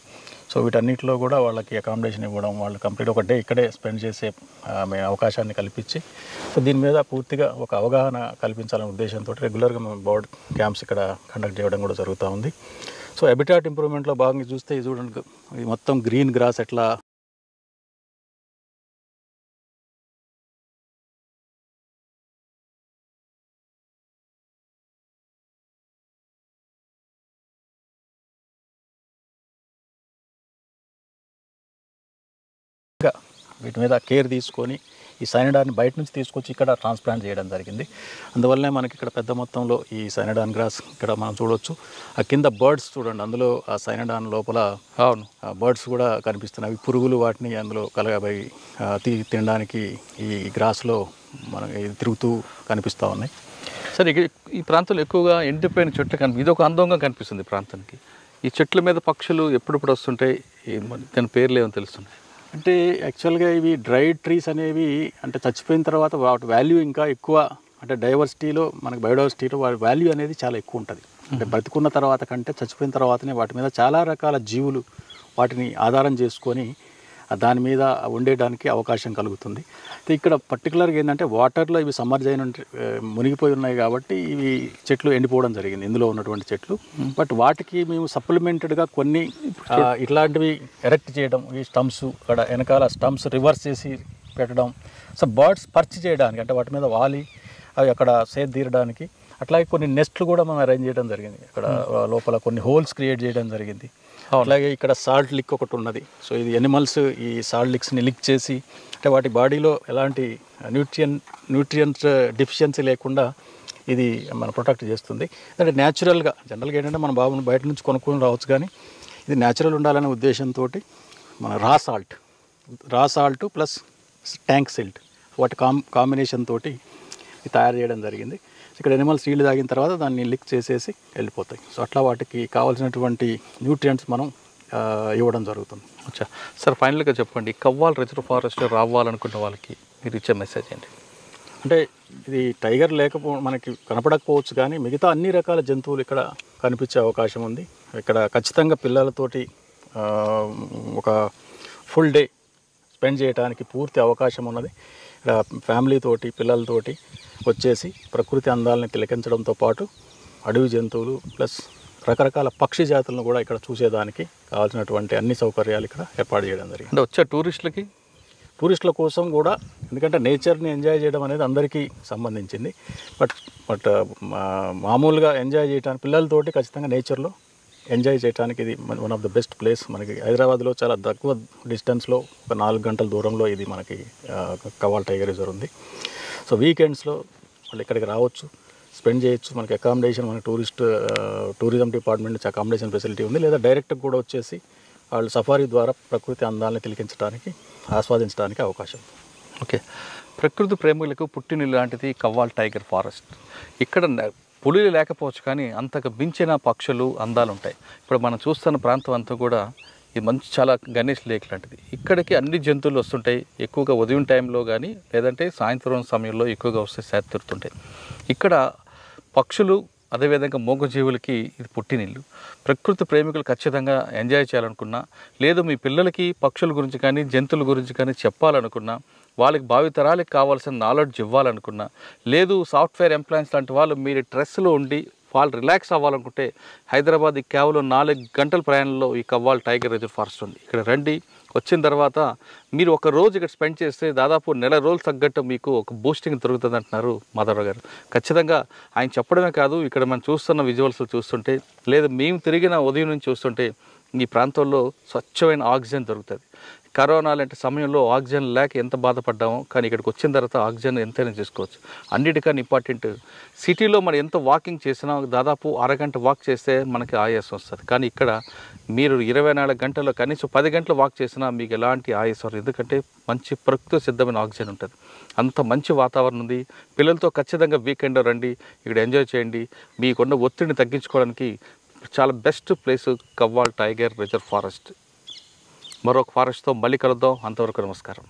సో వీటన్నిటిలో కూడా వాళ్ళకి అకామిడేషన్ ఇవ్వడం, వాళ్ళు కంప్లీట్ ఒక డే ఇక్కడే స్పెండ్ చేసే అవకాశాన్ని కల్పించి, సో దీని మీద పూర్తిగా ఒక అవగాహన కల్పించాలనే ఉద్దేశంతో రెగ్యులర్గా మేము బర్డ్ క్యాంప్స్ ఇక్కడ కండక్ట్ చేయడం కూడా జరుగుతూ ఉంది. సో హ్యాబిటాట్ ఇంప్రూవ్మెంట్లో భాగంగా చూస్తే ఇది చూడండి, ఇది మొత్తం గ్రీన్ గ్రాస్ ఎట్లా వీటి మీద కేర్ తీసుకొని ఈ సైనడాన్ని బయట నుంచి తీసుకొచ్చి ఇక్కడ ట్రాన్స్ప్లాంట్ చేయడం జరిగింది. అందువల్లనే మనకి ఇక్కడ పెద్ద మొత్తంలో ఈ సైనడాన్ గ్రాస్ ఇక్కడ మనం చూడవచ్చు. ఆ కింద బర్డ్స్ చూడండి, అందులో ఆ సైనడాన్ లోపల బర్డ్స్ కూడా కనిపిస్తున్నాయి. పురుగులు వాటిని అందులో కలగబోయి తినడానికి ఈ గ్రాస్లో మనకి తిరుగుతూ కనిపిస్తూ ఉన్నాయి. సరే, ఈ ప్రాంతంలో ఎక్కువగా ఎండిపోయిన చెట్లు ఇది ఒక అందంగా కనిపిస్తుంది ప్రాంతానికి. ఈ చెట్ల మీద పక్షులు ఎప్పుడప్పుడు వస్తుంటాయి, దాని పేర్లు ఏమో తెలుస్తున్నాయి? అంటే యాక్చువల్గా ఇవి డ్రైడ్ ట్రీస్ అనేవి అంటే చచ్చిపోయిన తర్వాత వాటి వాల్యూ ఇంకా ఎక్కువ అంటే డైవర్సిటీలో మనకి బయోడైవర్సిటీలో వాటి వాల్యూ అనేది చాలా ఎక్కువ ఉంటుంది. అంటే బ్రతికున్న తర్వాత కంటే చచ్చిపోయిన తర్వాతనే వాటి మీద చాలా రకాల జీవులు వాటిని ఆధారం చేసుకొని దాని మీద ఉండేయడానికి అవకాశం కలుగుతుంది. ఇక్కడ పర్టికులర్గా ఏంటంటే వాటర్లో ఇవి సమ్మర్జ్ అయిన మునిగిపోయి ఉన్నాయి కాబట్టి ఇవి చెట్లు ఎండిపోవడం జరిగింది, ఇందులో ఉన్నటువంటి చెట్లు. బట్ వాటికి మేము సప్లిమెంటెడ్గా కొన్ని ఇట్లాంటివి ఎరెక్ట్ చేయడం, ఈ స్టంప్స్ అక్కడ వెనకాల స్టంప్స్ రివర్స్ చేసి పెట్టడం, సో బర్డ్స్ పర్చ్ చేయడానికి అంటే వాటి మీద వాలి అవి అక్కడ సేద తీరడానికి. అట్లాగే కొన్ని నెస్ట్లు కూడా మనం అరేంజ్ చేయడం జరిగింది. ఇక్కడ లోపల కొన్ని హోల్స్ క్రియేట్ చేయడం జరిగింది. అలాగే ఇక్కడ సాల్ట్ లిక్ ఒకటి ఉన్నది. సో ఇది ఎనిమల్స్ ఈ సాల్ట్ లిక్స్ని లిక్ చేసి అంటే వాటి బాడీలో ఎలాంటి న్యూట్రియంట్స్ డెఫిషియన్సీ లేకుండా ఇది మన ప్రొటెక్ట్ చేస్తుంది. అంటే న్యాచురల్గా జనరల్గా ఏంటంటే మన బాబుని బయట నుంచి కొనుక్కొని రావచ్చు, కానీ ఇది న్యాచురల్ ఉండాలనే ఉద్దేశంతో మన రా సాల్ట్ ప్లస్ ట్యాంక్ సిల్ట్ వాటి కాంబినేషన్ తోటి ఇది తయారు చేయడం జరిగింది. ఇక్కడ ఎనిమల్స్ నీళ్ళు తాగిన తర్వాత దాన్ని లిక్ చేసేసి వెళ్ళిపోతాయి. సో అట్లా వాటికి కావాల్సినటువంటి న్యూట్రియంట్స్ మనం ఇవ్వడం జరుగుతుంది. అచ్చా సార్, ఫైనల్గా చెప్పండి, కవ్వాల్ రిజర్వ్ ఫారెస్ట్ రావాలనుకున్న వాళ్ళకి మీరు ఇచ్చే మెసేజ్ ఏంటి? అంటే ఇది టైగర్ మనకి కనపడకపోవచ్చు, కానీ మిగతా అన్ని రకాల జంతువులు ఇక్కడ కనిపించే అవకాశం ఉంది. ఇక్కడ ఖచ్చితంగా పిల్లలతోటి ఒక ఫుల్ డే స్పెండ్ చేయడానికి పూర్తి అవకాశం ఉన్నది. ఇక్కడ ఫ్యామిలీతోటి పిల్లలతోటి వచ్చేసి ప్రకృతి అందాలని తిలకించడంతో పాటు అడవి జంతువులు ప్లస్ రకరకాల పక్షి జాతులను కూడా ఇక్కడ చూసేదానికి కావాల్సినటువంటి అన్ని సౌకర్యాలు ఇక్కడ ఏర్పాటు చేయడం జరిగింది. అంటే వచ్చే టూరిస్టుల కోసం కూడా, ఎందుకంటే నేచర్ని ఎంజాయ్ చేయడం అనేది అందరికీ సంబంధించింది. బట్ మామూలుగా ఎంజాయ్ చేయడానికి పిల్లలతోటి ఖచ్చితంగా నేచర్లో ఎంజాయ్ చేయడానికి ఇది one of the best place. మనకి హైదరాబాద్లో చాలా తక్కువ డిస్టెన్స్లో ఒక 4 గంటల దూరంలో ఇది మనకి కవ్వాల్ టైగర్ రిజర్వ్ ఉంది. సో వీకెండ్స్లో వాళ్ళు ఇక్కడికి రావచ్చు, స్పెండ్ చేయొచ్చు. మనకి అకామిడేషన్, మనకి టూరిజం డిపార్ట్మెంట్ నుంచి అకామిడేషన్ ఫెసిలిటీ ఉంది. లేదా డైరెక్ట్గా కూడా వచ్చేసి వాళ్ళు సఫారీ ద్వారా ప్రకృతి అందాలని తిలకించడానికి, ఆస్వాదించడానికి అవకాశం. ఓకే, ప్రకృతి ప్రేమికులకు పుట్టినిల్లు లాంటిది కవ్వాల్ టైగర్ ఫారెస్ట్. ఇక్కడ పులులు లేకపోవచ్చు, కానీ అంతకు మించిన పక్షులు అందాలు ఉంటాయి. ఇప్పుడు మనం చూస్తున్న ప్రాంతం అంతా కూడా ఇది మంచి చాలా గణేష్ లేక్ లాంటిది. ఇక్కడికి అన్ని జంతువులు వస్తుంటాయి. ఎక్కువగా ఉదయం టైంలో కానీ లేదంటే సాయంత్రం సమయంలో ఎక్కువగా వస్తే సేద తీరుతుంటాయి. ఇక్కడ పక్షులు అదేవిధంగా మూగజీవులకి ఇది పుట్టినిల్లు. ప్రకృతి ప్రేమికులు ఖచ్చితంగా ఎంజాయ్ చేయాలనుకున్నా, లేదు మీ పిల్లలకి పక్షుల గురించి కానీ జంతువుల గురించి కానీ చెప్పాలనుకున్నా, వాళ్ళకి భావితరాలకు కావాల్సిన నాలెడ్జ్ ఇవ్వాలనుకున్నా, లేదు సాఫ్ట్వేర్ ఎంప్లాయీస్ లాంటి వాళ్ళు మీరు స్ట్రెస్లో ఉండి వాళ్ళు రిలాక్స్ అవ్వాలనుకుంటే హైదరాబాద్ కేవలం 4 గంటల ప్రయాణంలో ఈ కవ్వాల్ టైగర్ రిజర్వ్ ఫారెస్ట్ ఉంది. ఇక్కడ రండి, వచ్చిన తర్వాత మీరు ఒక రోజు ఇక్కడ స్పెండ్ చేస్తే దాదాపు నెల రోజులు తగ్గట్టు మీకు ఒక బూస్టింగ్ దొరుకుతుంది అంటున్నారు మాధవరావు గారు. ఖచ్చితంగా ఆయన చెప్పడమే కాదు, ఇక్కడ మనం చూస్తున్న విజువల్స్ చూస్తుంటే, లేదా మేము తిరిగిన ఉదయం నుంచి చూస్తుంటే ఈ ప్రాంతంలో స్వచ్ఛమైన ఆక్సిజన్ దొరుకుతుంది. కరోనా లాంటి సమయంలో ఆక్సిజన్ లేక ఎంత బాధపడ్డామో, కానీ ఇక్కడికి వచ్చిన తర్వాత ఆక్సిజన్ ఎంతైనా చేసుకోవచ్చు. అన్నిటికన్నా ఇంపార్టెంట్, సిటీలో మనం ఎంత వాకింగ్ చేసినా దాదాపు అరగంట వాక్ చేస్తే మనకి ఆయాసం వస్తుంది. కానీ ఇక్కడ మీరు 24 గంటల్లో కనీసం 10 గంటలు వాక్ చేసినా మీకు ఎలాంటి ఆయాసం రాదు. ఎందుకంటే మంచి ప్రకృతి సిద్ధమైన ఆక్సిజన్ ఉంటుంది. అంత మంచి వాతావరణం ఉంది. పిల్లలతో ఖచ్చితంగా వీకెండ్లో రండి, ఇక్కడ ఎంజాయ్ చేయండి. మీకున్న ఒత్తిడిని తగ్గించుకోవడానికి చాలా best place Kawal tiger reserve forest. మరొక ఫారెస్ట్తో మళ్ళీ కలుద్దాం. అంతవరకు నమస్కారం.